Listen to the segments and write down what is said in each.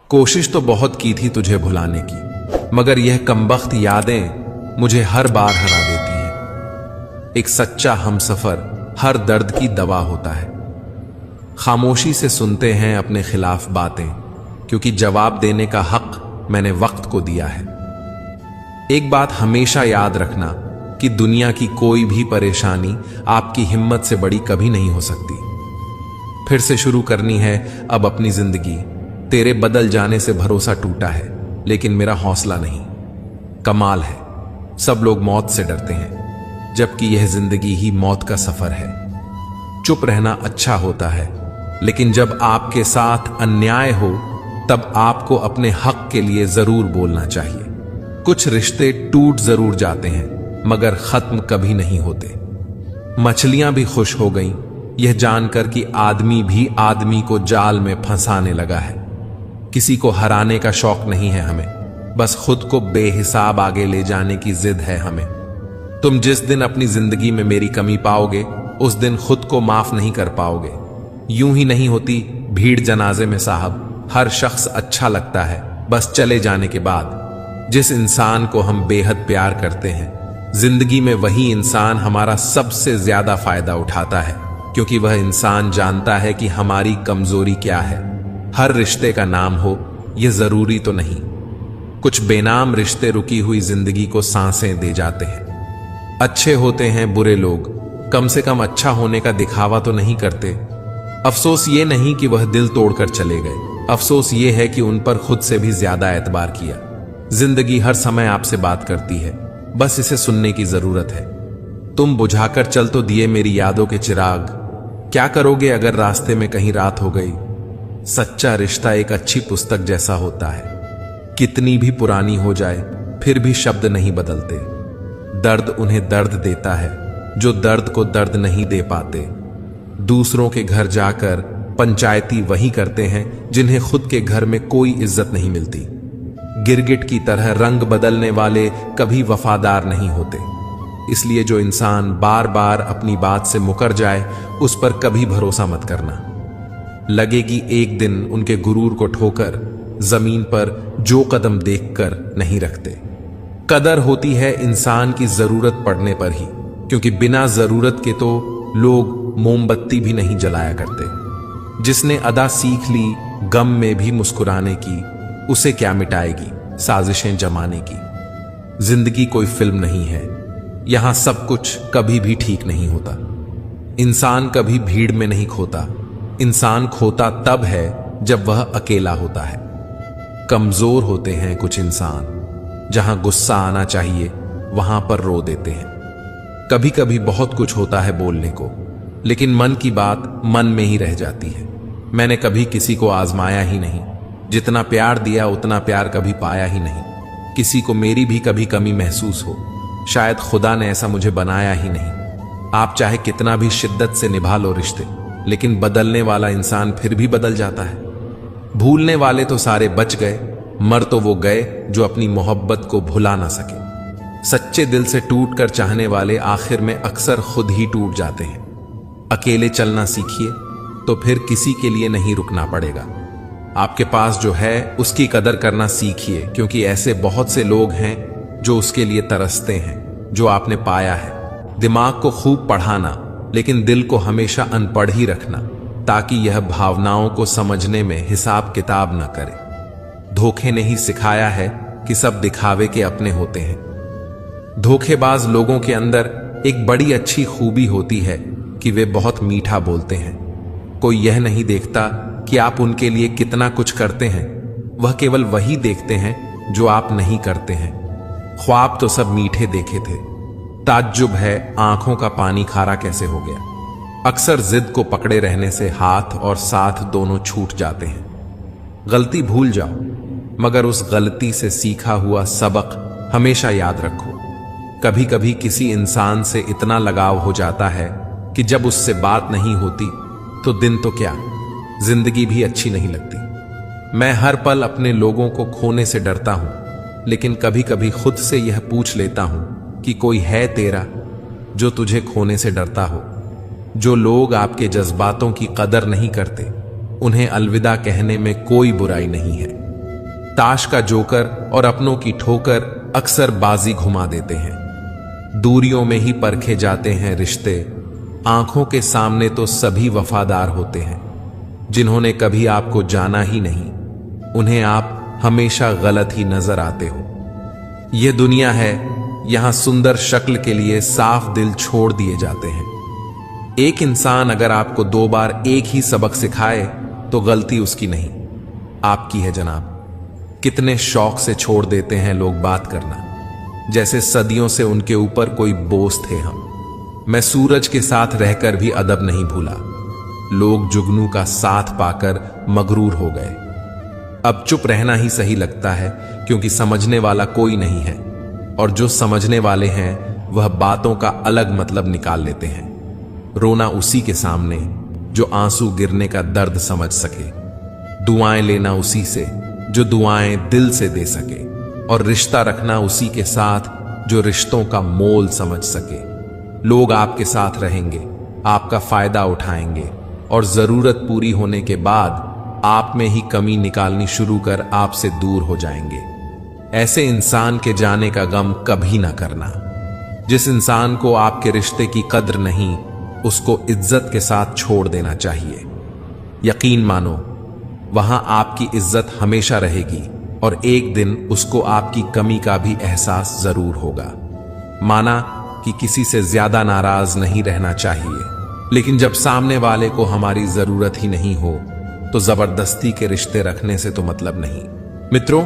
कोशिश तो बहुत की थी तुझे भुलाने की, मगर यह कमबख्त यादें मुझे हर बार हरा देती हैं। एक सच्चा हमसफर हर दर्द की दवा होता है। खामोशी से सुनते हैं अपने खिलाफ बातें, क्योंकि जवाब देने का हक मैंने वक्त को दिया है। एक बात हमेशा याद रखना कि दुनिया की कोई भी परेशानी आपकी हिम्मत से बड़ी कभी नहीं हो सकती। फिर से शुरू करनी है अब अपनी जिंदगी। तेरे बदल जाने से भरोसा टूटा है, लेकिन मेरा हौसला नहीं। कमाल है, सब लोग मौत से डरते हैं, जबकि यह जिंदगी ही मौत का सफर है। चुप रहना अच्छा होता है, लेकिन जब आपके साथ अन्याय हो तब आपको अपने हक के लिए जरूर बोलना चाहिए। कुछ रिश्ते टूट जरूर जाते हैं, मगर खत्म कभी नहीं होते। मछलियां भी खुश हो गईं यह जानकर कि आदमी भी आदमी को जाल में फंसाने लगा है। किसी को हराने का शौक नहीं है हमें, बस खुद को बेहिसाब आगे ले जाने की जिद है हमें। तुम जिस दिन अपनी जिंदगी में मेरी कमी पाओगे, उस दिन खुद को माफ नहीं कर पाओगे। यूं ही नहीं होती भीड़ जनाजे में साहब, हर शख्स अच्छा लगता है बस चले जाने के बाद। जिस इंसान को हम बेहद प्यार करते हैं, जिंदगी में वही इंसान हमारा सबसे ज्यादा फायदा उठाता है, क्योंकि वह इंसान जानता है कि हमारी कमजोरी क्या है। हर रिश्ते का नाम हो यह जरूरी तो नहीं। कुछ बेनाम रिश्ते रुकी हुई जिंदगी को सांसें दे जाते हैं। अच्छे होते हैं बुरे लोग, कम से कम अच्छा होने का दिखावा तो नहीं करते। अफसोस ये नहीं कि वह दिल तोड़कर चले गए, अफसोस ये है कि उन पर खुद से भी ज्यादा एतबार किया। जिंदगी हर समय आपसे बात करती है, बस इसे सुनने की जरूरत है। तुम बुझाकर चल तो दिए मेरी यादों के चिराग, क्या करोगे अगर रास्ते में कहीं रात हो गई। सच्चा रिश्ता एक अच्छी पुस्तक जैसा होता है, कितनी भी पुरानी हो जाए फिर भी शब्द नहीं बदलते। दर्द उन्हें दर्द देता है जो दर्द को दर्द नहीं दे पाते। दूसरों के घर जाकर पंचायती वही करते हैं जिन्हें खुद के घर में कोई इज्जत नहीं मिलती। गिरगिट की तरह रंग बदलने वाले कभी वफादार नहीं होते। इसलिए जो इंसान बार बार अपनी बात से मुकर जाए, उस पर कभी भरोसा मत करना। लगेगी एक दिन उनके गुरूर को ठोकर, जमीन पर जो कदम देखकर नहीं रखते। कदर होती है इंसान की जरूरत पड़ने पर ही, क्योंकि बिना जरूरत के तो लोग मोमबत्ती भी नहीं जलाया करते। जिसने अदा सीख ली गम में भी मुस्कुराने की, उसे क्या मिटाएगी साजिशें जमाने की। जिंदगी कोई फिल्म नहीं है, यहां सब कुछ कभी भी ठीक नहीं होता। इंसान कभी भीड़ में नहीं खोता, इंसान खोता तब है जब वह अकेला होता है। कमजोर होते हैं कुछ इंसान, जहां गुस्सा आना चाहिए वहां पर रो देते हैं। कभी कभी बहुत कुछ होता है बोलने को, लेकिन मन की बात मन में ही रह जाती है। मैंने कभी किसी को आजमाया ही नहीं, जितना प्यार दिया उतना प्यार कभी पाया ही नहीं। किसी को मेरी भी कभी कमी महसूस हो, शायद खुदा ने ऐसा मुझे बनाया ही नहीं। आप चाहे कितना भी शिद्दत से निभा लो रिश्ते, लेकिन बदलने वाला इंसान फिर भी बदल जाता है। भूलने वाले तो सारे बच गए, मर तो वो गए जो अपनी मोहब्बत को भुला ना सके। सच्चे दिल से टूट कर चाहने वाले आखिर में अक्सर खुद ही टूट जाते हैं। अकेले चलना सीखिए, तो फिर किसी के लिए नहीं रुकना पड़ेगा। आपके पास जो है उसकी कदर करना सीखिए, क्योंकि ऐसे बहुत से लोग हैं जो उसके लिए तरसते हैं जो आपने पाया है। दिमाग को खूब पढ़ाना, लेकिन दिल को हमेशा अनपढ़ ही रखना, ताकि यह भावनाओं को समझने में हिसाब किताब न करे। धोखे ने ही सिखाया है कि सब दिखावे के अपने होते हैं। धोखेबाज लोगों के अंदर एक बड़ी अच्छी खूबी होती है कि वे बहुत मीठा बोलते हैं। कोई यह नहीं देखता कि आप उनके लिए कितना कुछ करते हैं, वह केवल वही देखते हैं जो आप नहीं करते हैं। ख्वाब तो सब मीठे देखे थे, ताज्जुब है आंखों का पानी खारा कैसे हो गया। अक्सर जिद को पकड़े रहने से हाथ और साथ दोनों छूट जाते हैं। गलती भूल जाओ, मगर उस गलती से सीखा हुआ सबक हमेशा याद रखो। कभी कभी किसी इंसान से इतना लगाव हो जाता है कि जब उससे बात नहीं होती तो दिन तो क्या, जिंदगी भी अच्छी नहीं लगती। मैं हर पल अपने लोगों को खोने से डरता हूं, लेकिन कभी कभी खुद से यह पूछ लेता हूं कि कोई है तेरा जो तुझे खोने से डरता हो। जो लोग आपके जज्बातों की कदर नहीं करते, उन्हें अलविदा कहने में कोई बुराई नहीं है। ताश का जोकर और अपनों की ठोकर अक्सर बाजी घुमा देते हैं। दूरियों में ही परखे जाते हैं रिश्ते, आंखों के सामने तो सभी वफादार होते हैं। जिन्होंने कभी आपको जाना ही नहीं, उन्हें आप हमेशा गलत ही नजर आते हो। यह दुनिया है, यहां सुंदर शक्ल के लिए साफ दिल छोड़ दिए जाते हैं। एक इंसान अगर आपको 2 बार एक ही सबक सिखाए तो गलती उसकी नहीं, आपकी है जनाब। कितने शौक से छोड़ देते हैं लोग बात करना, जैसे सदियों से उनके ऊपर कोई बोझ थे हम। मैं सूरज के साथ रहकर भी अदब नहीं भूला। लोग जुगनू का साथ पाकर मगरूर हो गए। अब चुप रहना ही सही लगता है, क्योंकि समझने वाला कोई नहीं है, और जो समझने वाले हैं वह बातों का अलग मतलब निकाल लेते हैं। रोना उसी के सामने जो आंसू गिरने का दर्द समझ सके, दुआएं लेना उसी से जो दुआएं दिल से दे सके, और रिश्ता रखना उसी के साथ जो रिश्तों का मोल समझ सके। लोग आपके साथ रहेंगे, आपका फायदा उठाएंगे, और जरूरत पूरी होने के बाद आप में ही कमी निकालनी शुरू कर आपसे दूर हो जाएंगे। ऐसे इंसान के जाने का गम कभी ना करना। जिस इंसान को आपके रिश्ते की कद्र नहीं, उसको इज्जत के साथ छोड़ देना चाहिए। यकीन मानो, वहां आपकी इज्जत हमेशा रहेगी, और एक दिन उसको आपकी कमी का भी एहसास जरूर होगा। माना कि किसी से ज्यादा नाराज नहीं रहना चाहिए, लेकिन जब सामने वाले को हमारी जरूरत ही नहीं हो तो जबरदस्ती के रिश्ते रखने से तो मतलब नहीं। मित्रों,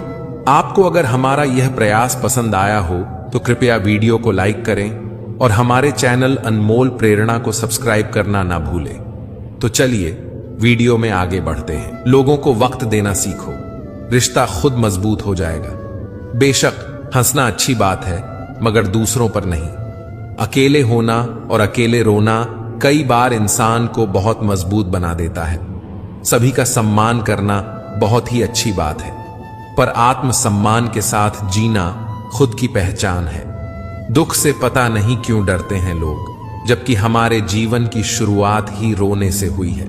आपको अगर हमारा यह प्रयास पसंद आया हो तो कृपया वीडियो को लाइक करें और हमारे चैनल अनमोल प्रेरणा को सब्सक्राइब करना ना भूलें। तो चलिए वीडियो में आगे बढ़ते हैं। लोगों को वक्त देना सीखो, रिश्ता खुद मजबूत हो जाएगा। बेशक हंसना अच्छी बात है, मगर दूसरों पर नहीं। अकेले होना और अकेले रोना कई बार इंसान को बहुत मजबूत बना देता है। सभी का सम्मान करना बहुत ही अच्छी बात है, पर आत्मसम्मान के साथ जीना खुद की पहचान है। दुख से पता नहीं क्यों डरते हैं लोग, जबकि हमारे जीवन की शुरुआत ही रोने से हुई है।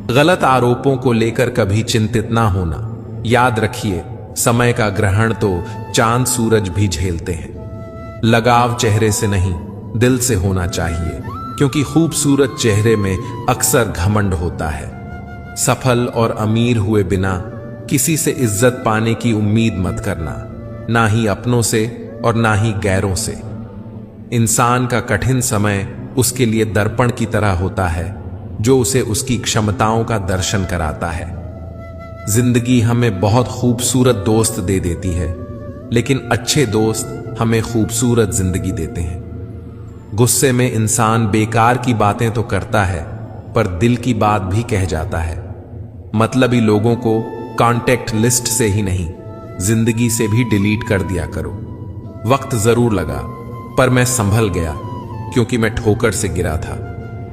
गलत आरोपों को लेकर कभी चिंतित ना होना। याद रखिए, समय का ग्रहण तो चांद सूरज भी झेलते हैं। लगाव चेहरे से नहीं, दिल से होना चाहिए, क्योंकि खूबसूरत चेहरे में अक्सर घमंड होता है। सफल और अमीर हुए बिना किसी से इज्जत पाने की उम्मीद मत करना, ना ही अपनों से और ना ही गैरों से। इंसान का कठिन समय उसके लिए दर्पण की तरह होता है, जो उसे उसकी क्षमताओं का दर्शन कराता है। जिंदगी हमें बहुत खूबसूरत दोस्त दे देती है, लेकिन अच्छे दोस्त हमें खूबसूरत जिंदगी देते हैं। गुस्से में इंसान बेकार की बातें तो करता है, पर दिल की बात भी कह जाता है। मतलबी लोगों को कॉन्टेक्ट लिस्ट से ही नहीं, जिंदगी से भी डिलीट कर दिया करो। वक्त जरूर लगा, पर मैं संभल गया, क्योंकि मैं ठोकर से गिरा था,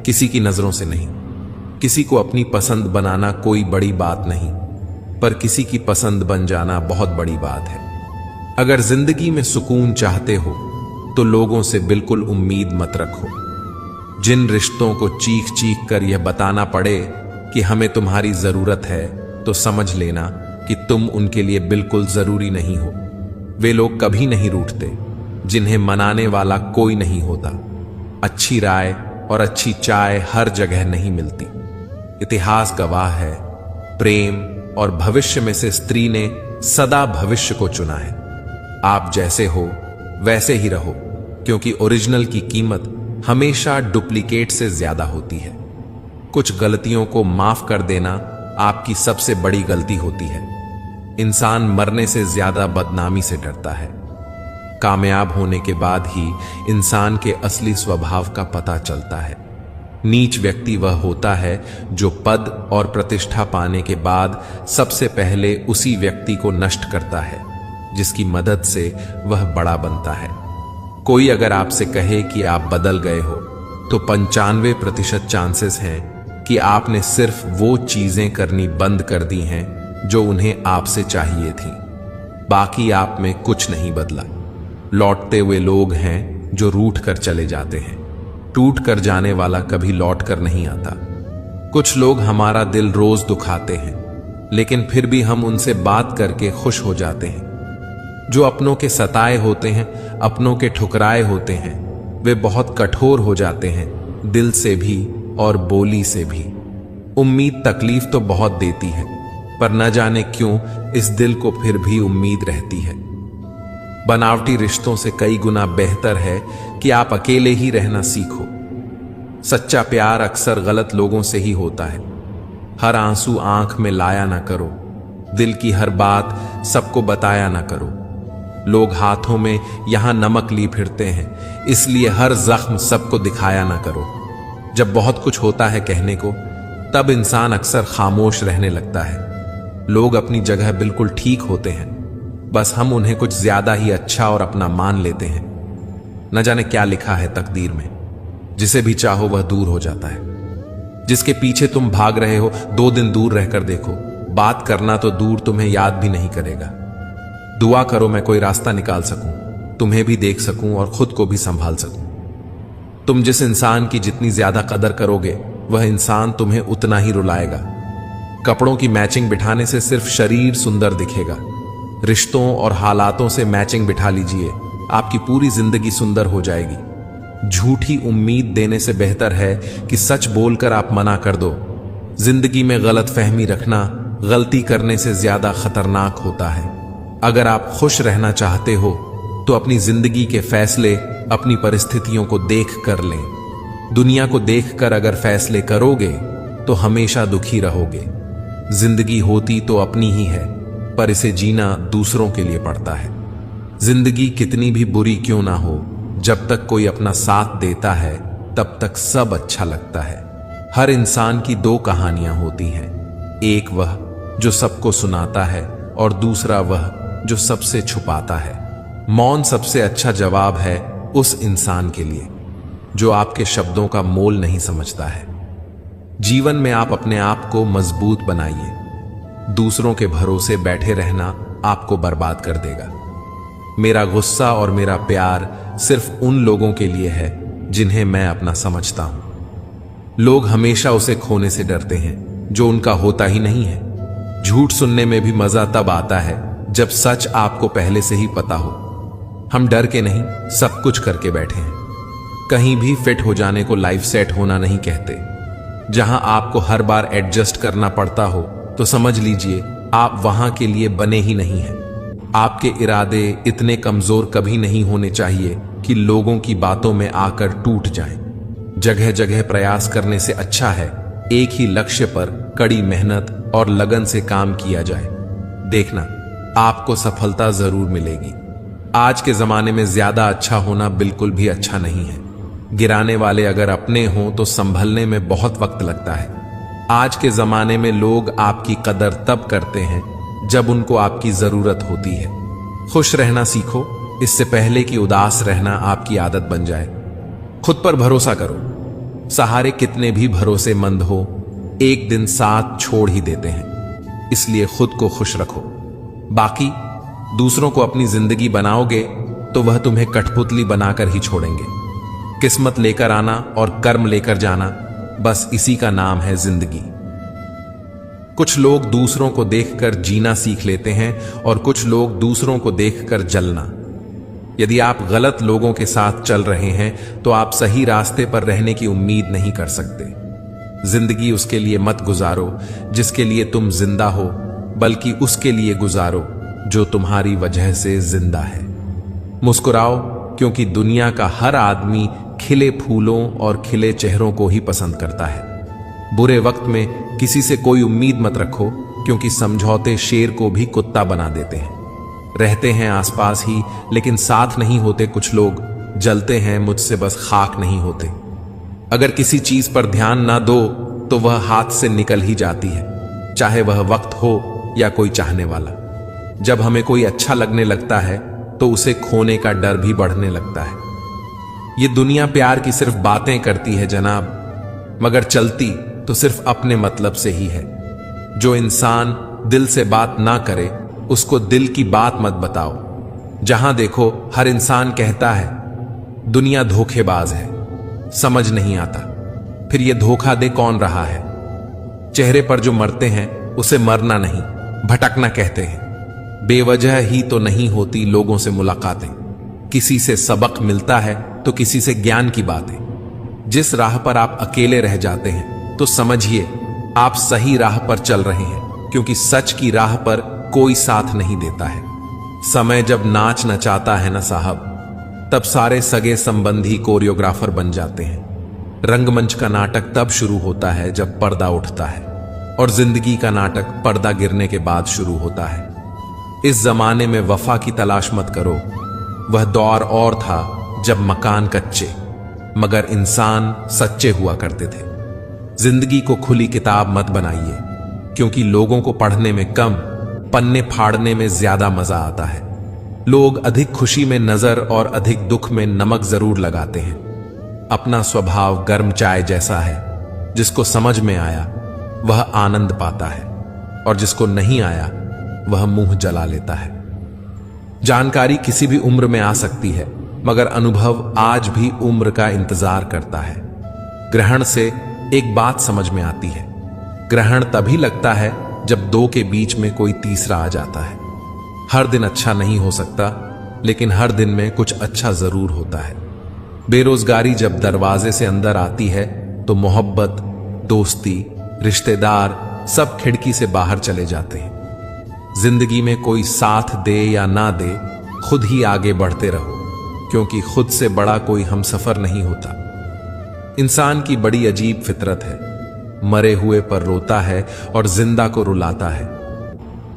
किसी की नजरों से नहीं। किसी को अपनी पसंद बनाना कोई बड़ी बात नहीं, पर किसी की पसंद बन जाना बहुत बड़ी बात है। अगर जिंदगी में सुकून चाहते हो तो लोगों से बिल्कुल उम्मीद मत रखो। जिन रिश्तों को चीख चीख कर यह बताना पड़े कि हमें तुम्हारी जरूरत है, तो समझ लेना कि तुम उनके लिए बिल्कुल जरूरी नहीं हो। वे लोग कभी नहीं रूठते जिन्हें मनाने वाला कोई नहीं होता। अच्छी राय और अच्छी चाय हर जगह नहीं मिलती। इतिहास गवाह है, प्रेम और भविष्य में से स्त्री ने सदा भविष्य को चुना है। आप जैसे हो वैसे ही रहो, क्योंकि ओरिजिनल की कीमत हमेशा डुप्लीकेट से ज्यादा होती है। कुछ गलतियों को माफ कर देना आपकी सबसे बड़ी गलती होती है। इंसान मरने से ज्यादा बदनामी से डरता है। कामयाब होने के बाद ही इंसान के असली स्वभाव का पता चलता है। नीच व्यक्ति वह होता है जो पद और प्रतिष्ठा पाने के बाद सबसे पहले उसी व्यक्ति को नष्ट करता है जिसकी मदद से वह बड़ा बनता है। कोई अगर आपसे कहे कि आप बदल गए हो, तो 95% चांसेस हैं कि आपने सिर्फ वो चीजें करनी बंद कर दी हैं जो उन्हें आपसे चाहिए थी। बाकी आप में कुछ नहीं बदला। लौटते हुए लोग हैं जो रूठ कर चले जाते हैं। टूट कर जाने वाला कभी लौट कर नहीं आता। कुछ लोग हमारा दिल रोज दुखाते हैं, लेकिन फिर भी हम उनसे बात करके खुश हो जाते हैं। जो अपनों के सताए होते हैं, अपनों के ठुकराए होते हैं, वे बहुत कठोर हो जाते हैं, दिल से भी और बोली से भी। उम्मीद तकलीफ तो बहुत देती है, पर न जाने क्यों इस दिल को फिर भी उम्मीद रहती है। बनावटी रिश्तों से कई गुना बेहतर है कि आप अकेले ही रहना सीखो। सच्चा प्यार अक्सर गलत लोगों से ही होता है। हर आंसू आंख में लाया ना करो, दिल की हर बात सबको बताया ना करो। लोग हाथों में यहां नमक ली फिरते हैं, इसलिए हर जख्म सबको दिखाया ना करो। जब बहुत कुछ होता है कहने को, तब इंसान अक्सर खामोश रहने लगता है। लोग अपनी जगह बिल्कुल ठीक होते हैं, बस हम उन्हें कुछ ज्यादा ही अच्छा और अपना मान लेते हैं। न जाने क्या लिखा है तकदीर में, जिसे भी चाहो वह दूर हो जाता है। जिसके पीछे तुम भाग रहे हो, 2 दिन दूर रहकर देखो, बात करना तो दूर तुम्हें याद भी नहीं करेगा। दुआ करो मैं कोई रास्ता निकाल सकूं, तुम्हें भी देख सकूं और खुद को भी संभाल सकूं। तुम जिस इंसान की जितनी ज्यादा कदर करोगे, वह इंसान तुम्हें उतना ही रुलाएगा। कपड़ों की मैचिंग बिठाने से सिर्फ शरीर सुंदर दिखेगा। रिश्तों और हालातों से मैचिंग बिठा लीजिए, आपकी पूरी जिंदगी सुंदर हो जाएगी। झूठी उम्मीद देने से बेहतर है कि सच बोलकर आप मना कर दो। जिंदगी में गलत फहमी रखना गलती करने से ज्यादा खतरनाक होता है। अगर आप खुश रहना चाहते हो तो अपनी जिंदगी के फैसले अपनी परिस्थितियों को देख कर लें। दुनिया को देखकर अगर फैसले करोगे तो हमेशा दुखी रहोगे। जिंदगी होती तो अपनी ही है, पर इसे जीना दूसरों के लिए पड़ता है। जिंदगी कितनी भी बुरी क्यों ना हो, जब तक कोई अपना साथ देता है तब तक सब अच्छा लगता है। हर इंसान की 2 कहानियां होती हैं, एक वह जो सबको सुनाता है और दूसरा वह जो सबसे छुपाता है। मौन सबसे अच्छा जवाब है उस इंसान के लिए जो आपके शब्दों का मोल नहीं समझता है। जीवन में आप अपने आप को मजबूत बनाइए। दूसरों के भरोसे बैठे रहना आपको बर्बाद कर देगा। मेरा गुस्सा और मेरा प्यार सिर्फ उन लोगों के लिए है जिन्हें मैं अपना समझता हूं। लोग हमेशा उसे खोने से डरते हैं जो उनका होता ही नहीं है। झूठ सुनने में भी मजा तब आता है जब सच आपको पहले से ही पता हो। हम डर के नहीं, सब कुछ करके बैठे हैं। कहीं भी फिट हो जाने को लाइफ सेट होना नहीं कहते। जहां आपको हर बार एडजस्ट करना पड़ता हो तो समझ लीजिए आप वहां के लिए बने ही नहीं हैं। आपके इरादे इतने कमजोर कभी नहीं होने चाहिए कि लोगों की बातों में आकर टूट जाएं। जगह जगह प्रयास करने से अच्छा है एक ही लक्ष्य पर कड़ी मेहनत और लगन से काम किया जाए। देखना आपको सफलता जरूर मिलेगी। आज के जमाने में ज्यादा अच्छा होना बिल्कुल भी अच्छा नहीं है। गिराने वाले अगर अपने हों तो संभलने में बहुत वक्त लगता है। आज के जमाने में लोग आपकी कदर तब करते हैं जब उनको आपकी जरूरत होती है। खुश रहना सीखो, इससे पहले कि उदास रहना आपकी आदत बन जाए। खुद पर भरोसा करो। सहारे कितने भी भरोसेमंद हो, एक दिन साथ छोड़ ही देते हैं। इसलिए खुद को खुश रखो। बाकी दूसरों को अपनी जिंदगी बनाओगे तो वह तुम्हें कठपुतली बनाकर ही छोड़ेंगे। किस्मत लेकर आना और कर्म लेकर जाना, बस इसी का नाम है जिंदगी। कुछ लोग दूसरों को देखकर जीना सीख लेते हैं और कुछ लोग दूसरों को देखकर जलना। यदि आप गलत लोगों के साथ चल रहे हैं तो आप सही रास्ते पर रहने की उम्मीद नहीं कर सकते। जिंदगी उसके लिए मत गुजारो जिसके लिए तुम जिंदा हो, बल्कि उसके लिए गुजारो जो तुम्हारी वजह से जिंदा है। मुस्कुराओ, क्योंकि दुनिया का हर आदमी खिले फूलों और खिले चेहरों को ही पसंद करता है। बुरे वक्त में किसी से कोई उम्मीद मत रखो, क्योंकि समझौते शेर को भी कुत्ता बना देते हैं। रहते हैं आसपास ही लेकिन साथ नहीं होते कुछ लोग। जलते हैं मुझसे बस खाक नहीं होते। अगर किसी चीज पर ध्यान ना दो तो वह हाथ से निकल ही जाती है, चाहे वह वक्त हो या कोई चाहने वाला। जब हमें कोई अच्छा लगने लगता है तो उसे खोने का डर भी बढ़ने लगता है। ये दुनिया प्यार की सिर्फ बातें करती है जनाब, मगर चलती तो सिर्फ अपने मतलब से ही है। जो इंसान दिल से बात ना करे उसको दिल की बात मत बताओ। जहां देखो हर इंसान कहता है दुनिया धोखेबाज है, समझ नहीं आता फिर ये धोखा दे कौन रहा है। चेहरे पर जो मरते हैं उसे मरना नहीं, भटकना कहते हैं। बेवजह ही तो नहीं होती लोगों से मुलाकातें। किसी से सबक मिलता है तो किसी से ज्ञान की बातें। जिस राह पर आप अकेले रह जाते हैं तो समझिए आप सही राह पर चल रहे हैं, क्योंकि सच की राह पर कोई साथ नहीं देता है। समय जब नाच नचाता है ना साहब, तब सारे सगे संबंधी कोरियोग्राफर बन जाते हैं। रंगमंच का नाटक तब शुरू होता है जब पर्दा उठता है, और जिंदगी का नाटक पर्दा गिरने के बाद शुरू होता है। इस जमाने में वफा की तलाश मत करो। वह दौर और था जब मकान कच्चे मगर इंसान सच्चे हुआ करते थे। जिंदगी को खुली किताब मत बनाइए, क्योंकि लोगों को पढ़ने में कम, पन्ने फाड़ने में ज्यादा मजा आता है। लोग अधिक खुशी में नजर और अधिक दुख में नमक जरूर लगाते हैं। अपना स्वभाव गर्म चाय जैसा है, जिसको समझ में आया वह आनंद पाता है, और जिसको नहीं आया वह मुंह जला लेता है। जानकारी किसी भी उम्र में आ सकती है, मगर अनुभव आज भी उम्र का इंतजार करता है। ग्रहण से एक बात समझ में आती है, ग्रहण तभी लगता है जब दो के बीच में कोई तीसरा आ जाता है। हर दिन अच्छा नहीं हो सकता, लेकिन हर दिन में कुछ अच्छा जरूर होता है। बेरोजगारी जब दरवाजे से अंदर आती है तो मोहब्बत, दोस्ती, रिश्तेदार सब खिड़की से बाहर चले जाते हैं। जिंदगी में कोई साथ दे या ना दे, खुद ही आगे बढ़ते रहो, क्योंकि खुद से बड़ा कोई हमसफर नहीं होता। इंसान की बड़ी अजीब फितरत है, मरे हुए पर रोता है और जिंदा को रुलाता है।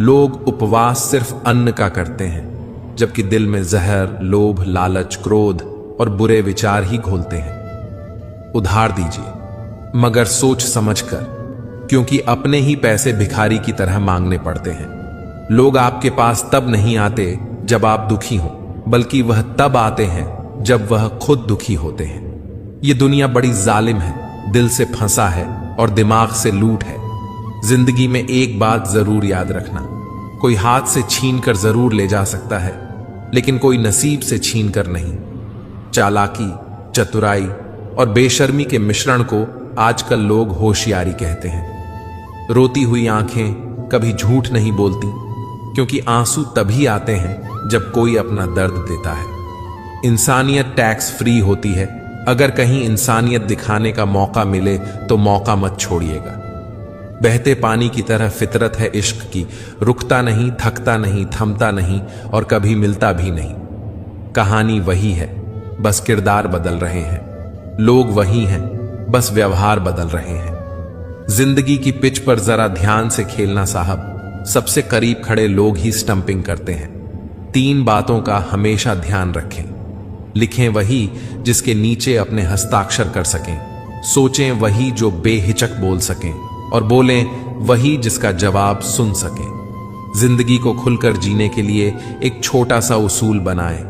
लोग उपवास सिर्फ अन्न का करते हैं, जबकि दिल में जहर, लोभ, लालच, क्रोध और बुरे विचार ही घोलते हैं। उधार दीजिए, मगर सोच समझकर, क्योंकि अपने ही पैसे भिखारी की तरह मांगने पड़ते हैं। लोग आपके पास तब नहीं आते जब आप दुखी हो, बल्कि वह तब आते हैं जब वह खुद दुखी होते हैं। ये दुनिया बड़ी जालिम है, दिल से फंसा है और दिमाग से लूट है। जिंदगी में एक बात जरूर याद रखना, कोई हाथ से छीन कर जरूर ले जा सकता है, लेकिन कोई नसीब से छीन कर नहीं। चालाकी, चतुराई और बेशर्मी के मिश्रण को आजकल लोग होशियारी कहते हैं। रोती हुई आंखें कभी झूठ नहीं बोलती, क्योंकि आंसू तभी आते हैं जब कोई अपना दर्द देता है। इंसानियत टैक्स फ्री होती है। अगर कहीं इंसानियत दिखाने का मौका मिले तो मौका मत छोड़िएगा। बहते पानी की तरह फितरत है इश्क की, रुकता नहीं, थकता नहीं, थमता नहीं और कभी मिलता भी नहीं। कहानी वही है, बस किरदार बदल रहे हैं। लोग वही हैं, बस व्यवहार बदल रहे हैं। जिंदगी की पिच पर जरा ध्यान से खेलना साहब। सबसे करीब खड़े लोग ही स्टंपिंग करते हैं। 3 बातों का हमेशा ध्यान रखें। लिखें वही जिसके नीचे अपने हस्ताक्षर कर सकें, सोचें वही जो बेहिचक बोल सकें, और बोलें वही जिसका जवाब सुन सकें। जिंदगी को खुलकर जीने के लिए एक छोटा सा उसूल बनाएं,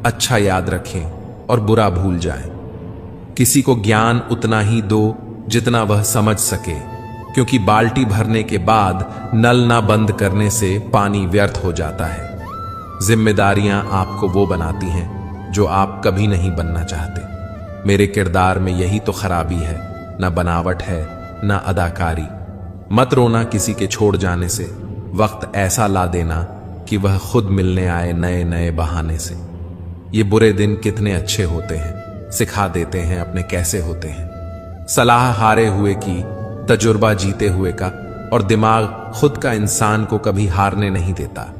अच्छा याद रखें और बुरा भूल जाएं। किसी को ज्ञान उतना ही दो जितना वह समझ सके, क्योंकि बाल्टी भरने के बाद नल ना बंद करने से पानी व्यर्थ हो जाता है। जिम्मेदारियां आपको वो बनाती हैं जो आप कभी नहीं बनना चाहते। मेरे किरदार में यही तो खराबी है, ना बनावट है ना अदाकारी। मत रोना किसी के छोड़ जाने से, वक्त ऐसा ला देना कि वह खुद मिलने आए नए नए बहाने से। ये बुरे दिन कितने अच्छे होते हैं, सिखा देते हैं अपने कैसे होते हैं। सलाह हारे हुए की, तजुर्बा जीते हुए का, और दिमाग खुद का इंसान को कभी हारने नहीं देता।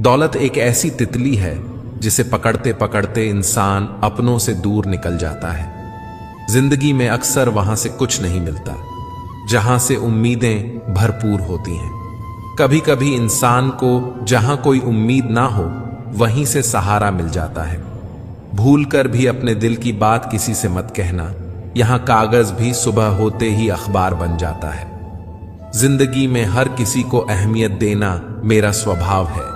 दौलत एक ऐसी तितली है जिसे पकड़ते पकड़ते इंसान अपनों से दूर निकल जाता है। जिंदगी में अक्सर वहां से कुछ नहीं मिलता जहां से उम्मीदें भरपूर होती हैं। कभी कभी इंसान को जहां कोई उम्मीद ना हो वहीं से सहारा मिल जाता है। भूल कर भी अपने दिल की बात किसी से मत कहना, यहां कागज भी सुबह होते ही अखबार बन जाता है। जिंदगी में हर किसी को अहमियत देना मेरा स्वभाव है,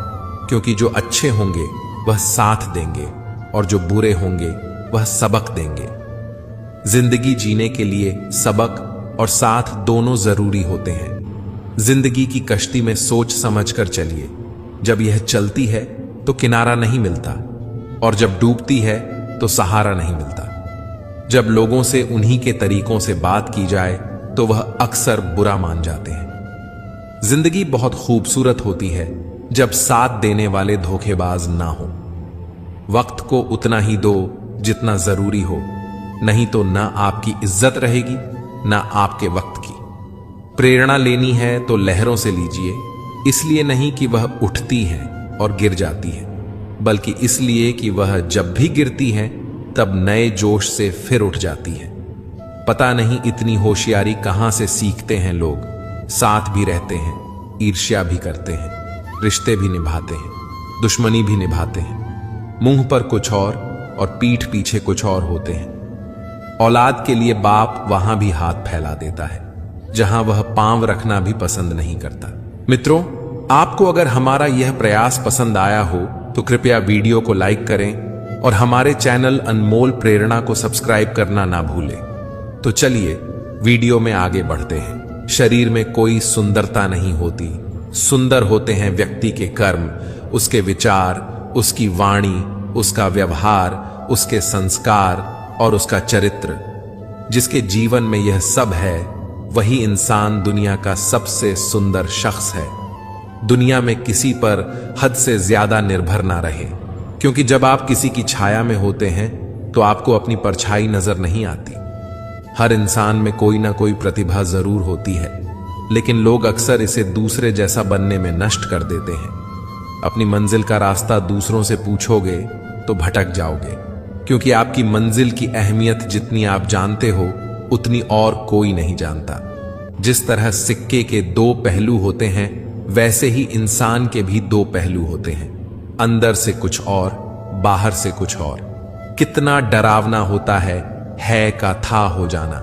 क्योंकि जो अच्छे होंगे वह साथ देंगे और जो बुरे होंगे वह सबक देंगे। जिंदगी जीने के लिए सबक और साथ दोनों जरूरी होते हैं। जिंदगी की कश्ती में सोच समझकर चलिए। जब यह चलती है तो किनारा नहीं मिलता, और जब डूबती है तो सहारा नहीं मिलता। जब लोगों से उन्हीं के तरीकों से बात की जाए तो वह अक्सर बुरा मान जाते हैं। जिंदगी बहुत खूबसूरत होती है जब साथ देने वाले धोखेबाज ना हो। वक्त को उतना ही दो जितना जरूरी हो, नहीं तो ना आपकी इज्जत रहेगी ना आपके वक्त की। प्रेरणा लेनी है तो लहरों से लीजिए, इसलिए नहीं कि वह उठती है और गिर जाती है, बल्कि इसलिए कि वह जब भी गिरती है तब नए जोश से फिर उठ जाती है। पता नहीं इतनी होशियारी कहां से सीखते हैं लोग। साथ भी रहते हैं, ईर्ष्या भी करते हैं, रिश्ते भी निभाते हैं, दुश्मनी भी निभाते हैं। मुंह पर कुछ और पीठ पीछे कुछ और होते हैं। औलाद के लिए बाप वहां भी हाथ फैला देता है जहां वह पांव रखना भी पसंद नहीं करता। मित्रों, आपको अगर हमारा यह प्रयास पसंद आया हो तो कृपया वीडियो को लाइक करें और हमारे चैनल अनमोल प्रेरणा को सब्सक्राइब करना ना भूलें। तो चलिए वीडियो में आगे बढ़ते हैं। शरीर में कोई सुंदरता नहीं होती, सुंदर होते हैं व्यक्ति के कर्म, उसके विचार, उसकी वाणी, उसका व्यवहार, उसके संस्कार और उसका चरित्र। जिसके जीवन में यह सब है वही इंसान दुनिया का सबसे सुंदर शख्स है। दुनिया में किसी पर हद से ज्यादा निर्भर ना रहे, क्योंकि जब आप किसी की छाया में होते हैं तो आपको अपनी परछाई नजर नहीं आती। हर इंसान में कोई ना कोई प्रतिभा जरूर होती है, लेकिन लोग अक्सर इसे दूसरे जैसा बनने में नष्ट कर देते हैं। अपनी मंजिल का रास्ता दूसरों से पूछोगे तो भटक जाओगे, क्योंकि आपकी मंजिल की अहमियत जितनी आप जानते हो उतनी और कोई नहीं जानता। जिस तरह सिक्के के दो पहलू होते हैं, वैसे ही इंसान के भी दो पहलू होते हैं, अंदर से कुछ और, बाहर से कुछ और। कितना डरावना होता है का था हो जाना।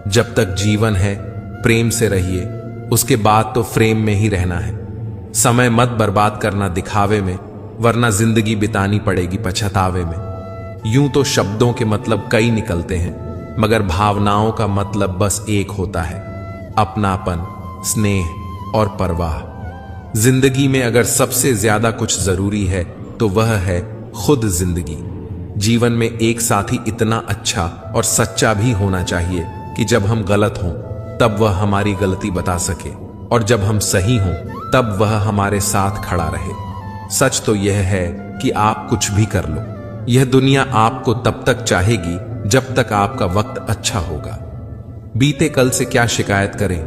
जब तक जीवन है प्रेम से रहिए, उसके बाद तो फ्रेम में ही रहना है। समय मत बर्बाद करना दिखावे में, वरना जिंदगी बितानी पड़ेगी पछतावे में। यूं तो शब्दों के मतलब कई निकलते हैं, मगर भावनाओं का मतलब बस एक होता है, अपनापन, स्नेह और परवाह। जिंदगी में अगर सबसे ज्यादा कुछ जरूरी है तो वह है खुद जिंदगी। जीवन में एक साथी इतना अच्छा और सच्चा भी होना चाहिए कि जब हम गलत हों तब वह हमारी गलती बता सके, और जब हम सही हों तब वह हमारे साथ खड़ा रहे। सच तो यह है कि आप कुछ भी कर लो, यह दुनिया आपको तब तक चाहेगी जब तक आपका वक्त अच्छा होगा। बीते कल से क्या शिकायत करें,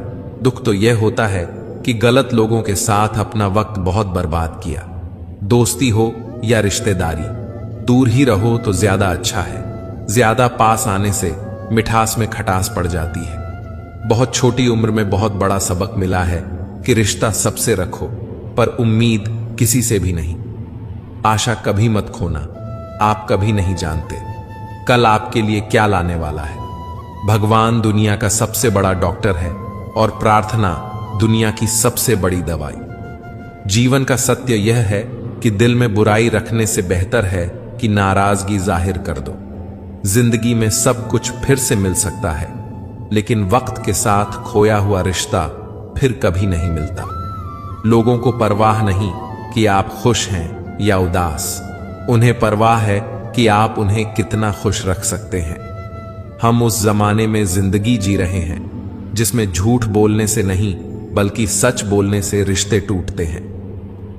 दुख तो यह होता है कि गलत लोगों के साथ अपना वक्त बहुत बर्बाद किया। दोस्ती हो या रिश्तेदारी, दूर ही रहो तो ज्यादा अच्छा है। ज्यादा पास आने से मिठास में खटास पड़ जाती है। बहुत छोटी उम्र में बहुत बड़ा सबक मिला है कि रिश्ता सबसे रखो, पर उम्मीद किसी से भी नहीं। आशा कभी मत खोना, आप कभी नहीं जानते कल आपके लिए क्या लाने वाला है। भगवान दुनिया का सबसे बड़ा डॉक्टर है और प्रार्थना दुनिया की सबसे बड़ी दवाई। जीवन का सत्य यह है कि दिल में बुराई रखने से बेहतर है कि नाराजगी जाहिर कर दो। जिंदगी में सब कुछ फिर से मिल सकता है, लेकिन वक्त के साथ खोया हुआ रिश्ता फिर कभी नहीं मिलता। लोगों को परवाह नहीं कि आप खुश हैं या उदास, उन्हें परवाह है कि आप उन्हें कितना खुश रख सकते हैं। हम उस जमाने में जिंदगी जी रहे हैं जिसमें झूठ बोलने से नहीं बल्कि सच बोलने से रिश्ते टूटते हैं।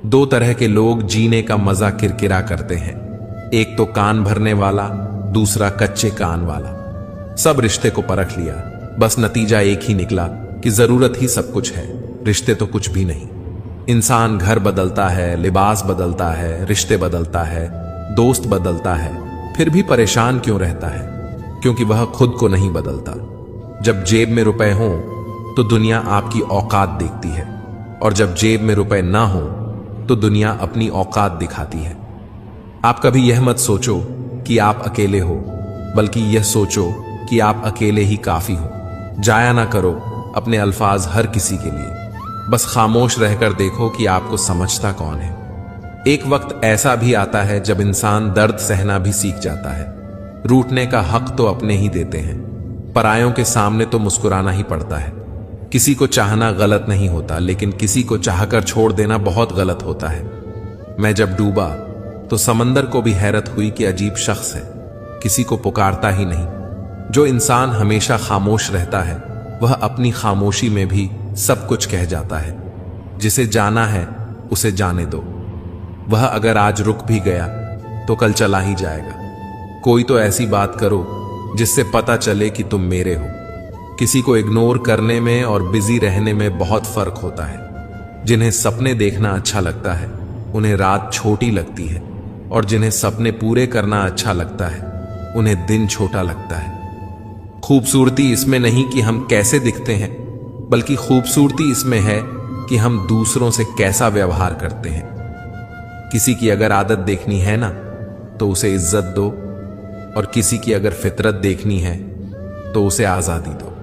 दो तरह के लोग जीने का मजा किरकिरा करते हैं, एक तो कान भरने वाला, दूसरा कच्चे कान वाला। सब रिश्ते को परख लिया, बस नतीजा एक ही निकला कि जरूरत ही सब कुछ है, रिश्ते तो कुछ भी नहीं। इंसान घर बदलता है, लिबास बदलता है, रिश्ते बदलता है, दोस्त बदलता है, फिर भी परेशान क्यों रहता है? क्योंकि वह खुद को नहीं बदलता। जब जेब में रुपए हों तो दुनिया आपकी औकात देखती है, और जब जेब में रुपए ना हो तो दुनिया अपनी औकात दिखाती है। आप कभी यह मत सोचो कि आप अकेले हो, बल्कि यह सोचो कि आप अकेले ही काफी हो। जाया ना करो अपने अल्फाज हर किसी के लिए, बस खामोश रहकर देखो कि आपको समझता कौन है। एक वक्त ऐसा भी आता है जब इंसान दर्द सहना भी सीख जाता है। रूठने का हक तो अपने ही देते हैं, परायों के सामने तो मुस्कुराना ही पड़ता है। किसी को चाहना गलत नहीं होता, लेकिन किसी को चाहकर छोड़ देना बहुत गलत होता है। मैं जब डूबा तो समंदर को भी हैरत हुई कि अजीब शख्स है, किसी को पुकारता ही नहीं। जो इंसान हमेशा खामोश रहता है वह अपनी खामोशी में भी सब कुछ कह जाता है। जिसे जाना है उसे जाने दो। वह अगर आज रुक भी गया तो कल चला ही जाएगा। कोई तो ऐसी बात करो जिससे पता चले कि तुम मेरे हो। किसी को इग्नोर करने में और बिजी रहने में बहुत फर्क होता है। जिन्हें सपने देखना अच्छा लगता है उन्हें रात छोटी लगती है, और जिन्हें सपने पूरे करना अच्छा लगता है उन्हें दिन छोटा लगता है। खूबसूरती इसमें नहीं कि हम कैसे दिखते हैं, बल्कि खूबसूरती इसमें है कि हम दूसरों से कैसा व्यवहार करते हैं। किसी की अगर आदत देखनी है ना तो उसे इज्जत दो, और किसी की अगर फितरत देखनी है तो उसे आजादी दो।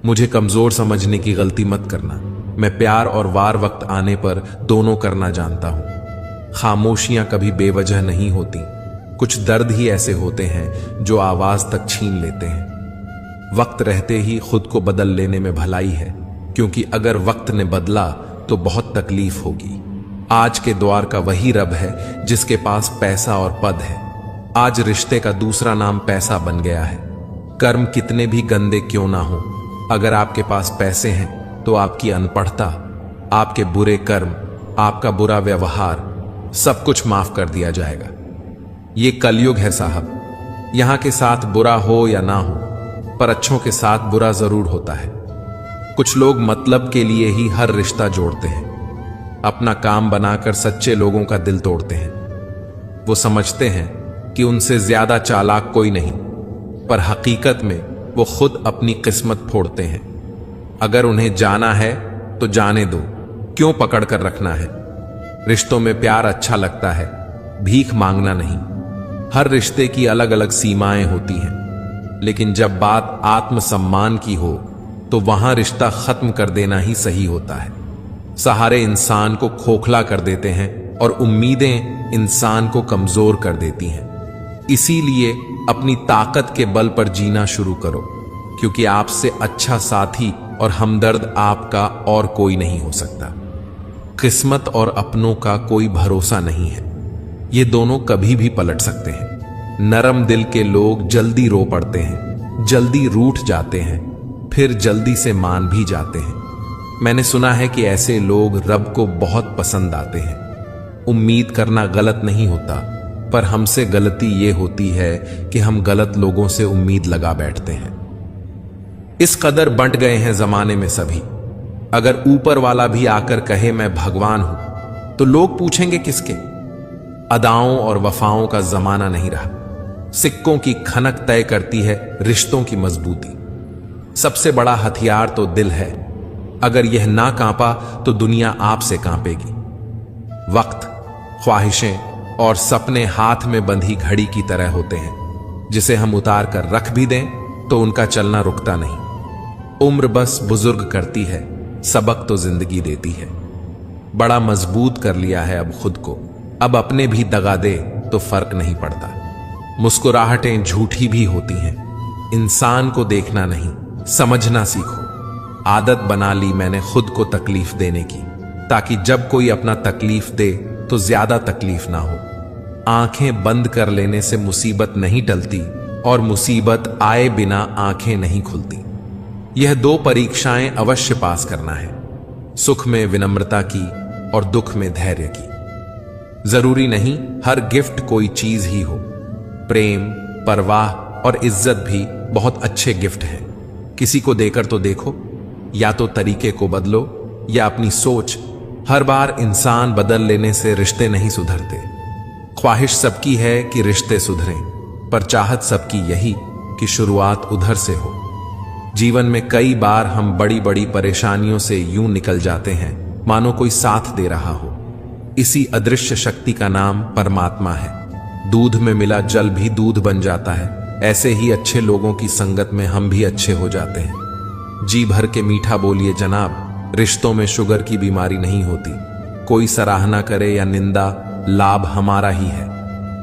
मुझे कमजोर समझने की गलती मत करना। मैं प्यार और वार वक्त आने पर दोनों करना जानता हूं। खामोशियां कभी बेवजह नहीं होती। कुछ दर्द ही ऐसे होते हैं जो आवाज तक छीन लेते हैं। वक्त रहते ही खुद को बदल लेने में भलाई है, क्योंकि अगर वक्त ने बदला तो बहुत तकलीफ होगी। आज के द्वार का वही रब है जिसके पास पैसा और पद है। आज रिश्ते का दूसरा नाम पैसा बन गया है। कर्म कितने भी गंदे क्यों ना हो, अगर आपके पास पैसे हैं तो आपकी अनपढ़ता, आपके बुरे कर्म, आपका बुरा व्यवहार, सब कुछ माफ कर दिया जाएगा। ये कलयुग है साहब। यहां के साथ बुरा हो या ना हो, पर अच्छों के साथ बुरा जरूर होता है। कुछ लोग मतलब के लिए ही हर रिश्ता जोड़ते हैं। अपना काम बनाकर सच्चे लोगों का दिल तोड़ते हैं। वो समझते हैं कि उनसे ज्यादा चालाक कोई नहीं, पर हकीकत में वो खुद अपनी किस्मत फोड़ते हैं। अगर उन्हें जाना है तो जाने दो, क्यों पकड़ कर रखना है। रिश्तों में प्यार अच्छा लगता है, भीख मांगना नहीं। हर रिश्ते की अलग अलग सीमाएं होती हैं, लेकिन जब बात आत्मसम्मान की हो तो वहां रिश्ता खत्म कर देना ही सही होता है। सहारे इंसान को खोखला कर देते हैं और उम्मीदें इंसान को कमजोर कर देती हैं। इसीलिए अपनी ताकत के बल पर जीना शुरू करो, क्योंकि आपसे अच्छा साथी और हमदर्द आपका और कोई नहीं हो सकता। किस्मत और अपनों का कोई भरोसा नहीं है। ये दोनों कभी भी पलट सकते हैं। नरम दिल के लोग जल्दी रो पड़ते हैं, जल्दी रूठ जाते हैं, फिर जल्दी से मान भी जाते हैं। मैंने सुना है कि ऐसे लोग रब को बहुत पसंद आते हैं। उम्मीद करना गलत नहीं होता, पर हमसे गलती ये होती है कि हम गलत लोगों से उम्मीद लगा बैठते हैं। इस कदर बंट गए हैं जमाने में सभी। अगर ऊपर वाला भी आकर कहे मैं भगवान हूं तो लोग पूछेंगे किसके। अदाओं और वफाओं का जमाना नहीं रहा। सिक्कों की खनक तय करती है रिश्तों की मजबूती। सबसे बड़ा हथियार तो दिल है। अगर यह ना कांपा तो दुनिया आपसे कांपेगी। वक्त, ख्वाहिशें और सपने हाथ में बंधी घड़ी की तरह होते हैं, जिसे हम उतार कर रख भी दें तो उनका चलना रुकता नहीं। उम्र बस बुजुर्ग करती है, सबक तो जिंदगी देती है। बड़ा मजबूत कर लिया है अब खुद को, अब अपने भी दगा दे तो फर्क नहीं पड़ता। मुस्कुराहटें झूठी भी होती हैं। इंसान को देखना नहीं, समझना सीखो। आदत बना ली मैंने खुद को तकलीफ देने की, ताकि जब कोई अपना तकलीफ दे तो ज्यादा तकलीफ ना हो। आंखें बंद कर लेने से मुसीबत नहीं टलती, और मुसीबत आए बिना आंखें नहीं खुलती। यह दो परीक्षाएं अवश्य पास करना है, सुख में विनम्रता की और दुख में धैर्य की। जरूरी नहीं हर गिफ्ट कोई चीज ही हो। प्रेम, परवाह और इज्जत भी बहुत अच्छे गिफ्ट हैं। किसी को देकर तो देखो। या तो तरीके को बदलो या अपनी सोच। हर बार इंसान बदल लेने से रिश्ते नहीं सुधरते। ख्वाहिश सबकी है कि रिश्ते सुधरें, पर चाहत सबकी यही कि शुरुआत उधर से हो। जीवन में कई बार हम बड़ी बड़ी परेशानियों से यूं निकल जाते हैं मानो कोई साथ दे रहा हो। इसी अदृश्य शक्ति का नाम परमात्मा है। दूध में मिला जल भी दूध बन जाता है। ऐसे ही अच्छे लोगों की संगत में हम भी अच्छे हो जाते हैं। जी भर के मीठा बोलिए जनाब, रिश्तों में शुगर की बीमारी नहीं होती। कोई सराहना करे या निंदा, लाभ हमारा ही है।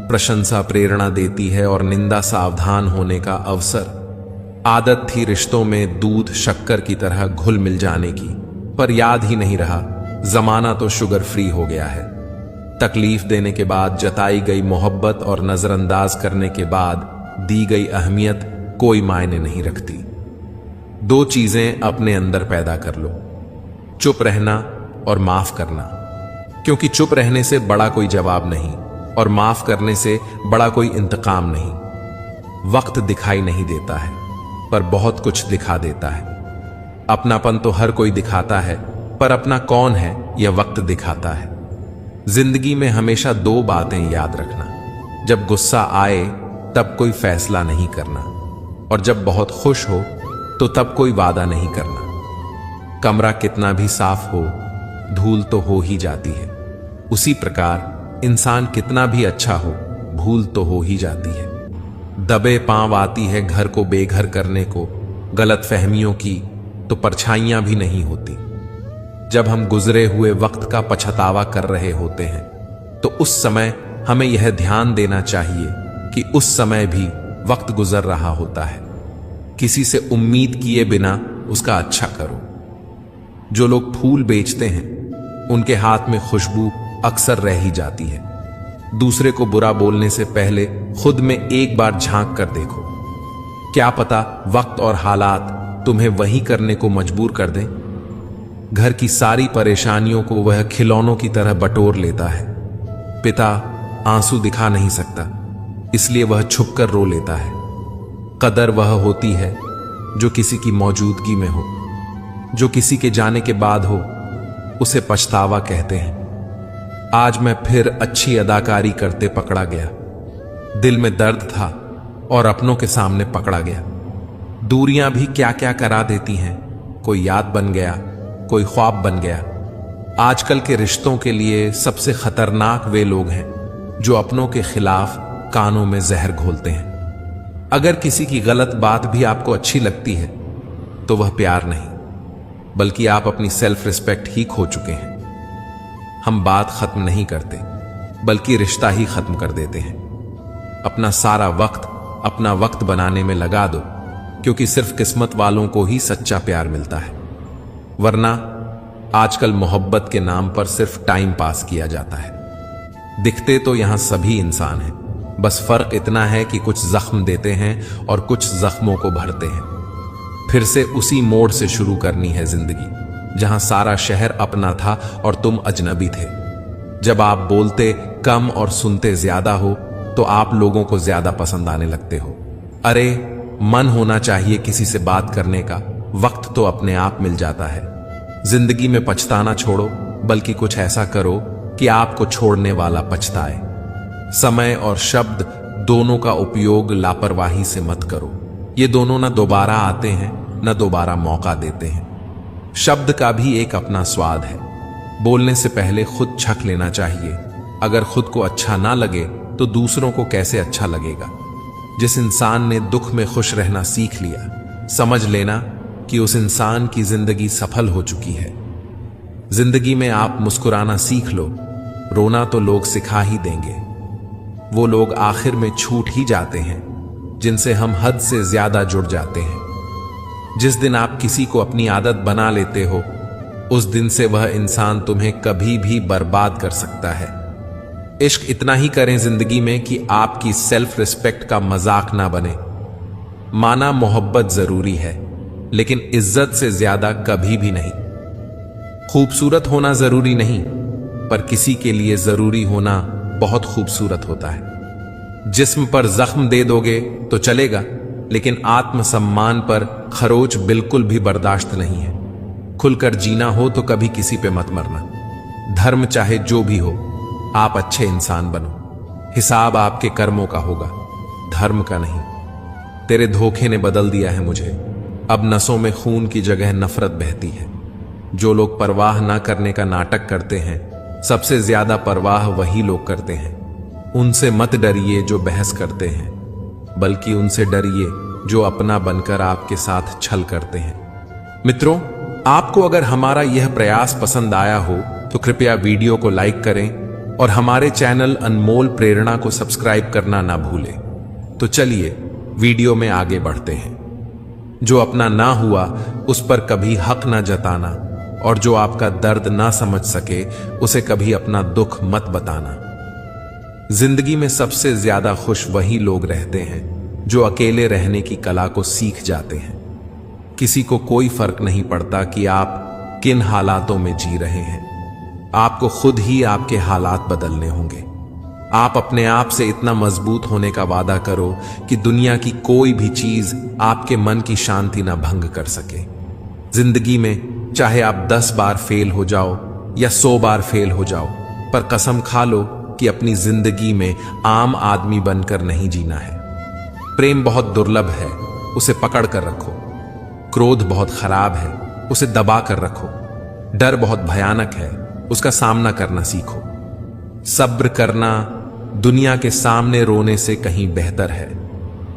प्रशंसा प्रेरणा देती है और निंदा सावधान होने का अवसर। आदत थी रिश्तों में दूध शक्कर की तरह घुल मिल जाने की, पर याद ही नहीं रहा जमाना तो शुगर फ्री हो गया है। तकलीफ देने के बाद जताई गई मोहब्बत और नजरअंदाज करने के बाद दी गई अहमियत कोई मायने नहीं रखती। दो चीजें अपने अंदर पैदा कर लो, चुप रहना और माफ करना, क्योंकि चुप रहने से बड़ा कोई जवाब नहीं और माफ करने से बड़ा कोई इंतकाम नहीं। वक्त दिखाई नहीं देता है पर बहुत कुछ दिखा देता है। अपनापन तो हर कोई दिखाता है पर अपना कौन है यह वक्त दिखाता है। जिंदगी में हमेशा दो बातें याद रखना, जब गुस्सा आए तब कोई फैसला नहीं करना और जब बहुत खुश हो तो तब कोई वादा नहीं करना। कमरा कितना भी साफ हो धूल तो हो ही जाती है, उसी प्रकार इंसान कितना भी अच्छा हो भूल तो हो ही जाती है। दबे पांव आती है घर को बेघर करने को, गलत फहमियों की तो परछाइयां भी नहीं होती। जब हम गुजरे हुए वक्त का पछतावा कर रहे होते हैं तो उस समय हमें यह ध्यान देना चाहिए कि उस समय भी वक्त गुजर रहा होता है। किसी से उम्मीद किए बिना उसका अच्छा करो। जो लोग फूल बेचते हैं उनके हाथ में खुशबू अक्सर रह ही जाती है। दूसरे को बुरा बोलने से पहले खुद में एक बार झांक कर देखो, क्या पता वक्त और हालात तुम्हें वही करने को मजबूर कर दें। घर की सारी परेशानियों को वह खिलौनों की तरह बटोर लेता है। पिता आंसू दिखा नहीं सकता इसलिए वह छुपकर रो लेता है। कदर वह होती है जो किसी की मौजूदगी में हो, जो किसी के जाने के बाद हो उसे पछतावा कहते हैं। आज मैं फिर अच्छी अदाकारी करते पकड़ा गया। दिल में दर्द था और अपनों के सामने पकड़ा गया। दूरियां भी क्या क्या करा देती हैं, कोई याद बन गया, कोई ख्वाब बन गया। आजकल के रिश्तों के लिए सबसे खतरनाक वे लोग हैं जो अपनों के खिलाफ कानों में जहर घोलते हैं। अगर किसी की गलत बात भी आपको अच्छी लगती है तो वह प्यार नहीं बल्कि आप अपनी सेल्फ रिस्पेक्ट ही खो चुके हैं। हम बात खत्म नहीं करते बल्कि रिश्ता ही खत्म कर देते हैं। अपना सारा वक्त अपना वक्त बनाने में लगा दो, क्योंकि सिर्फ किस्मत वालों को ही सच्चा प्यार मिलता है। वरना आजकल मोहब्बत के नाम पर सिर्फ टाइम पास किया जाता है। दिखते तो यहां सभी इंसान हैं, बस फर्क इतना है कि कुछ जख्म देते हैं और कुछ जख्मों को भरते हैं। फिर से उसी मोड़ से शुरू करनी है जिंदगी, जहां सारा शहर अपना था और तुम अजनबी थे। जब आप बोलते कम और सुनते ज्यादा हो तो आप लोगों को ज्यादा पसंद आने लगते हो। अरे मन होना चाहिए किसी से बात करने का, वक्त तो अपने आप मिल जाता है। जिंदगी में पछताना छोड़ो, बल्कि कुछ ऐसा करो कि आपको छोड़ने वाला पछताए। समय और शब्द दोनों का उपयोग लापरवाही से मत करो। ये दोनों न दोबारा आते हैं न दोबारा मौका देते हैं। शब्द का भी एक अपना स्वाद है। बोलने से पहले खुद छक लेना चाहिए। अगर खुद को अच्छा ना लगे तो दूसरों को कैसे अच्छा लगेगा। जिस इंसान ने दुख में खुश रहना सीख लिया, समझ लेना कि उस इंसान की जिंदगी सफल हो चुकी है। जिंदगी में आप मुस्कुराना सीख लो, रोना तो लोग सिखा ही देंगे। वो लोग आखिर में छूट ही जाते हैं जिनसे हम हद से ज्यादा जुड़ जाते हैं। जिस दिन आप किसी को अपनी आदत बना लेते हो, उस दिन से वह इंसान तुम्हें कभी भी बर्बाद कर सकता है। इश्क इतना ही करें जिंदगी में कि आपकी सेल्फ रिस्पेक्ट का मजाक ना बने। माना मोहब्बत जरूरी है, लेकिन इज्जत से ज्यादा कभी भी नहीं। खूबसूरत होना जरूरी नहीं, पर किसी के लिए जरूरी होना बहुत खूबसूरत होता है। जिस्म पर जख्म दे दोगे तो चलेगा, लेकिन आत्मसम्मान पर खरोच बिल्कुल भी बर्दाश्त नहीं है। खुलकर जीना हो तो कभी किसी पे मत मरना। धर्म चाहे जो भी हो, आप अच्छे इंसान बनो। हिसाब आपके कर्मों का होगा, धर्म का नहीं। तेरे धोखे ने बदल दिया है मुझे, अब नसों में खून की जगह नफरत बहती है। जो लोग परवाह ना करने का नाटक करते हैं, सबसे ज्यादा परवाह वही लोग करते हैं। उनसे मत डरिए जो बहस करते हैं, बल्कि उनसे डरिए जो अपना बनकर आपके साथ छल करते हैं। मित्रों, आपको अगर हमारा यह प्रयास पसंद आया हो तो कृपया वीडियो को लाइक करें और हमारे चैनल अनमोल प्रेरणा को सब्सक्राइब करना ना भूलें। तो चलिए वीडियो में आगे बढ़ते हैं। जो अपना ना हुआ उस पर कभी हक ना जताना, और जो आपका दर्द ना समझ सके उसे कभी अपना दुख मत बताना। जिंदगी में सबसे ज्यादा खुश वही लोग रहते हैं जो अकेले रहने की कला को सीख जाते हैं। किसी को कोई फर्क नहीं पड़ता कि आप किन हालातों में जी रहे हैं। आपको खुद ही आपके हालात बदलने होंगे। आप अपने आप से इतना मजबूत होने का वादा करो कि दुनिया की कोई भी चीज आपके मन की शांति ना भंग कर सके। जिंदगी में चाहे आप 10 बार फेल हो जाओ या 100 बार फेल हो जाओ, पर कसम खा लो कि अपनी जिंदगी में आम आदमी बनकर नहीं जीना है। प्रेम बहुत दुर्लभ है, उसे पकड़ कर रखो। क्रोध बहुत खराब है, उसे दबा कर रखो। डर बहुत भयानक है, उसका सामना करना सीखो। सब्र करना दुनिया के सामने रोने से कहीं बेहतर है।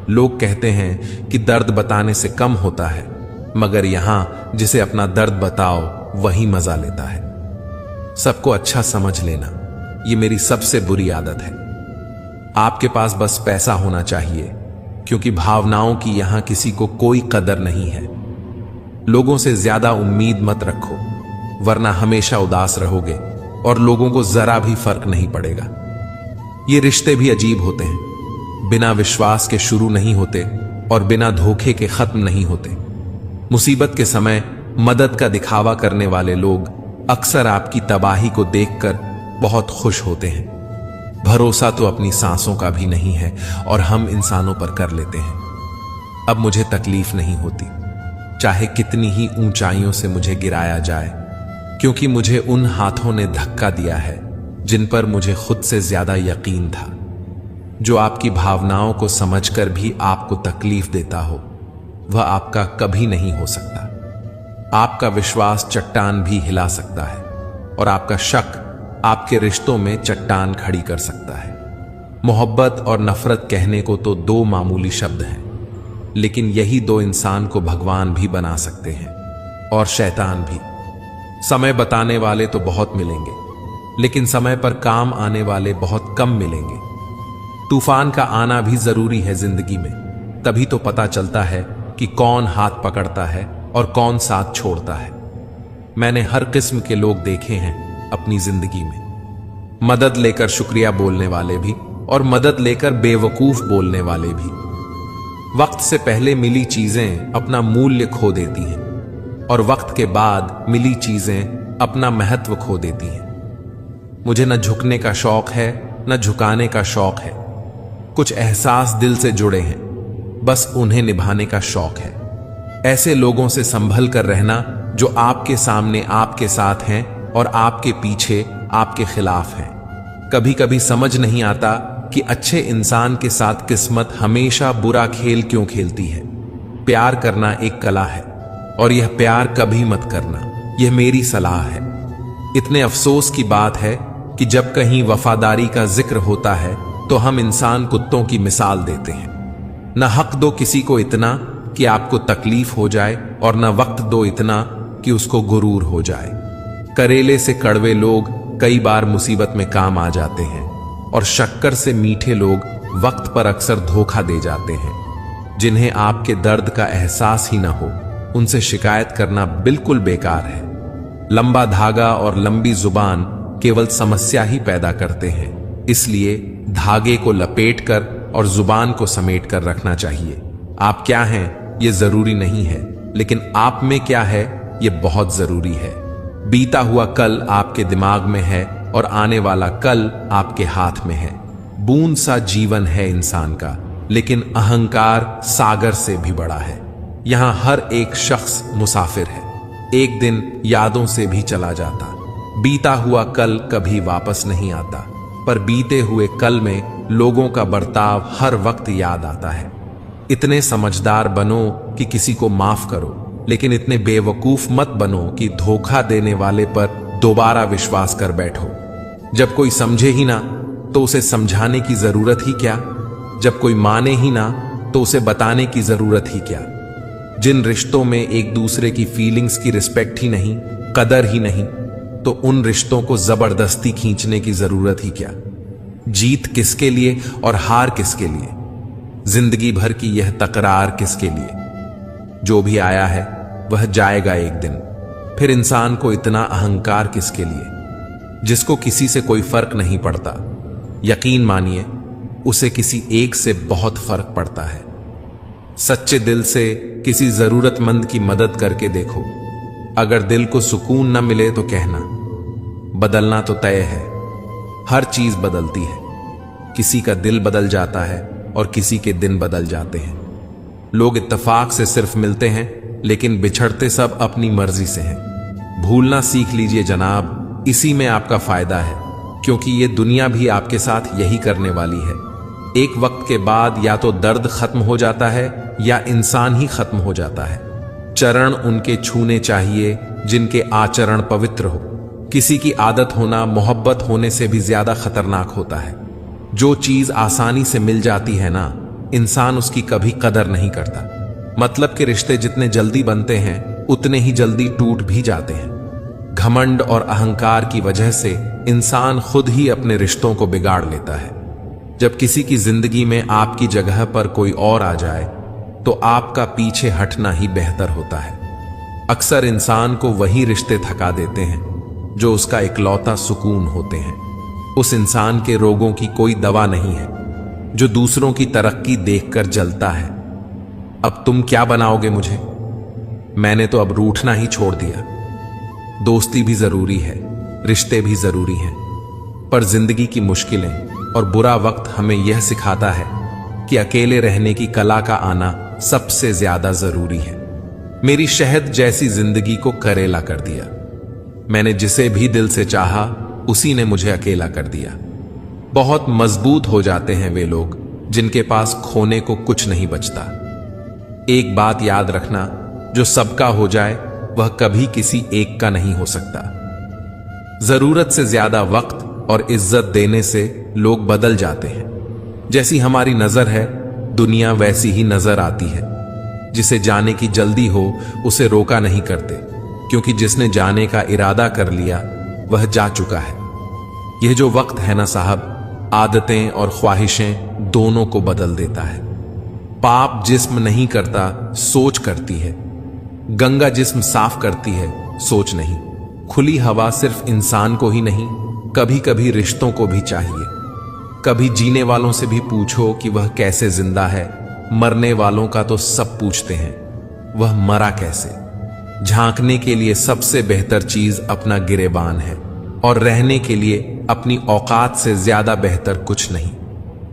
लोग कहते हैं कि दर्द बताने से कम होता है, मगर यहां जिसे अपना दर्द बताओ वही मजा लेता है। सबको अच्छा समझ लेना ये मेरी सबसे बुरी आदत है। आपके पास बस पैसा होना चाहिए, क्योंकि भावनाओं की यहां किसी को कोई कदर नहीं है। लोगों से ज्यादा उम्मीद मत रखो, वरना हमेशा उदास रहोगे और लोगों को जरा भी फर्क नहीं पड़ेगा। ये रिश्ते भी अजीब होते हैं, बिना विश्वास के शुरू नहीं होते और बिना धोखे के खत्म नहीं होते। मुसीबत के समय मदद का दिखावा करने वाले लोग अक्सर आपकी तबाही को देखकर बहुत खुश होते हैं। भरोसा तो अपनी सांसों का भी नहीं है और हम इंसानों पर कर लेते हैं। अब मुझे तकलीफ नहीं होती, चाहे कितनी ही ऊंचाइयों से मुझे गिराया जाए, क्योंकि मुझे उन हाथों ने धक्का दिया है जिन पर मुझे खुद से ज्यादा यकीन था। जो आपकी भावनाओं को समझकर भी आपको तकलीफ देता हो, वह आपका कभी नहीं हो सकता। आपका विश्वास चट्टान भी हिला सकता है और आपका शक आपके रिश्तों में चट्टान खड़ी कर सकता है। मोहब्बत और नफरत कहने को तो 2 मामूली शब्द हैं, लेकिन यही 2 इंसान को भगवान भी बना सकते हैं और शैतान भी। समय बताने वाले तो बहुत मिलेंगे, लेकिन समय पर काम आने वाले बहुत कम मिलेंगे। तूफान का आना भी जरूरी है जिंदगी में, तभी तो पता चलता है कि कौन हाथ पकड़ता है और कौन साथ छोड़ता है। मैंने हर किस्म के लोग देखे हैं अपनी जिंदगी में, मदद लेकर शुक्रिया बोलने वाले भी और मदद लेकर बेवकूफ बोलने वाले भी। वक्त से पहले मिली चीजें अपना मूल्य खो देती हैं और वक्त के बाद मिली चीजें अपना महत्व खो देती हैं। मुझे न झुकने का शौक है न झुकाने का शौक है। कुछ एहसास दिल से जुड़े हैं, बस उन्हें निभाने का शौक है। ऐसे लोगों से संभल कर रहना जो आपके सामने आपके साथ हैं और आपके पीछे आपके खिलाफ हैं। कभी कभी समझ नहीं आता कि अच्छे इंसान के साथ किस्मत हमेशा बुरा खेल क्यों खेलती है। प्यार करना एक कला है और यह प्यार कभी मत करना, यह मेरी सलाह है। इतने अफसोस की बात है कि जब कहीं वफादारी का जिक्र होता है तो हम इंसान कुत्तों की मिसाल देते हैं। न हक दो किसी को इतना कि आपको तकलीफ हो जाए और न वक्त दो इतना कि उसको गुरूर हो जाए। करेले से कड़वे लोग कई बार मुसीबत में काम आ जाते हैं और शक्कर से मीठे लोग वक्त पर अक्सर धोखा दे जाते हैं। जिन्हें आपके दर्द का एहसास ही ना हो, उनसे शिकायत करना बिल्कुल बेकार है। लंबा धागा और लंबी जुबान केवल समस्या ही पैदा करते हैं, इसलिए धागे को लपेटकर और जुबान को समेट कर रखना चाहिए। आप क्या हैं ये जरूरी नहीं है, लेकिन आप में क्या है ये बहुत जरूरी है। बीता हुआ कल आपके दिमाग में है और आने वाला कल आपके हाथ में है। बूंद सा जीवन है इंसान का, लेकिन अहंकार सागर से भी बड़ा है। यहां हर एक शख्स मुसाफिर है, एक दिन यादों से भी चला जाता। बीता हुआ कल कभी वापस नहीं आता, पर बीते हुए कल में लोगों का बर्ताव हर वक्त याद आता है। इतने समझदार बनो कि किसी को माफ करो, लेकिन इतने बेवकूफ मत बनो कि धोखा देने वाले पर दोबारा विश्वास कर बैठो। जब कोई समझे ही ना तो उसे समझाने की जरूरत ही क्या? जब कोई माने ही ना तो उसे बताने की जरूरत ही क्या? जिन रिश्तों में एक दूसरे की फीलिंग्स की रिस्पेक्ट ही नहीं, कदर ही नहीं, तो उन रिश्तों को जबरदस्ती खींचने की जरूरत ही क्या? जीत किसके लिए और हार किसके लिए? जिंदगी भर की यह तकरार किसके लिए? जो भी आया है वह जाएगा एक दिन। फिर इंसान को इतना अहंकार किसके लिए? जिसको किसी से कोई फर्क नहीं पड़ता, यकीन मानिए उसे किसी एक से बहुत फर्क पड़ता है। सच्चे दिल से किसी जरूरतमंद की मदद करके देखो। अगर दिल को सुकून न मिले तो कहना, बदलना तो तय है। हर चीज बदलती है। किसी का दिल बदल जाता है और किसी के दिन बदल जाते हैं। लोग इत्तेफाक से सिर्फ मिलते हैं, लेकिन बिछड़ते सब अपनी मर्जी से हैं। भूलना सीख लीजिए जनाब, इसी में आपका फायदा है, क्योंकि ये दुनिया भी आपके साथ यही करने वाली है। एक वक्त के बाद या तो दर्द खत्म हो जाता है या इंसान ही खत्म हो जाता है। चरण उनके छूने चाहिए जिनके आचरण पवित्र हो। किसी की आदत होना मोहब्बत होने से भी ज्यादा खतरनाक होता है। जो चीज आसानी से मिल जाती है ना, इंसान उसकी कभी कदर नहीं करता। मतलब के रिश्ते जितने जल्दी बनते हैं उतने ही जल्दी टूट भी जाते हैं। घमंड और अहंकार की वजह से इंसान खुद ही अपने रिश्तों को बिगाड़ लेता है। जब किसी की जिंदगी में आपकी जगह पर कोई और आ जाए तो आपका पीछे हटना ही बेहतर होता है। अक्सर इंसान को वही रिश्ते थका देते हैं जो उसका इकलौता सुकून होते हैं। उस इंसान के रोगों की कोई दवा नहीं है जो दूसरों की तरक्की देखकर जलता है। अब तुम क्या बनाओगे मुझे? मैंने तो अब रूठना ही छोड़ दिया। दोस्ती भी जरूरी है, रिश्ते भी जरूरी हैं, पर जिंदगी की मुश्किलें और बुरा वक्त हमें यह सिखाता है कि अकेले रहने की कला का आना सबसे ज्यादा जरूरी है। मेरी शहद जैसी जिंदगी को करेला कर दिया। मैंने जिसे भी दिल से चाहा उसी ने मुझे अकेला कर दिया। बहुत मजबूत हो जाते हैं वे लोग जिनके पास खोने को कुछ नहीं बचता। एक बात याद रखना, जो सबका हो जाए वह कभी किसी एक का नहीं हो सकता। जरूरत से ज्यादा वक्त और इज्जत देने से लोग बदल जाते हैं। जैसी हमारी नजर है दुनिया वैसी ही नजर आती है। जिसे जाने की जल्दी हो उसे रोका नहीं करते, क्योंकि जिसने जाने का इरादा कर लिया वह जा चुका है। यह जो वक्त है ना साहब, आदतें और ख्वाहिशें दोनों को बदल देता है। पाप जिस्म नहीं करता, सोच करती है। गंगा जिस्म साफ करती है, सोच नहीं। खुली हवा सिर्फ इंसान को ही नहीं, कभी कभी रिश्तों को भी चाहिए। कभी जीने वालों से भी पूछो कि वह कैसे जिंदा है। मरने वालों का तो सब पूछते हैं, वह मरा कैसे। झांकने के लिए सबसे बेहतर चीज अपना गिरेबान है, और रहने के लिए अपनी औकात से ज्यादा बेहतर कुछ नहीं।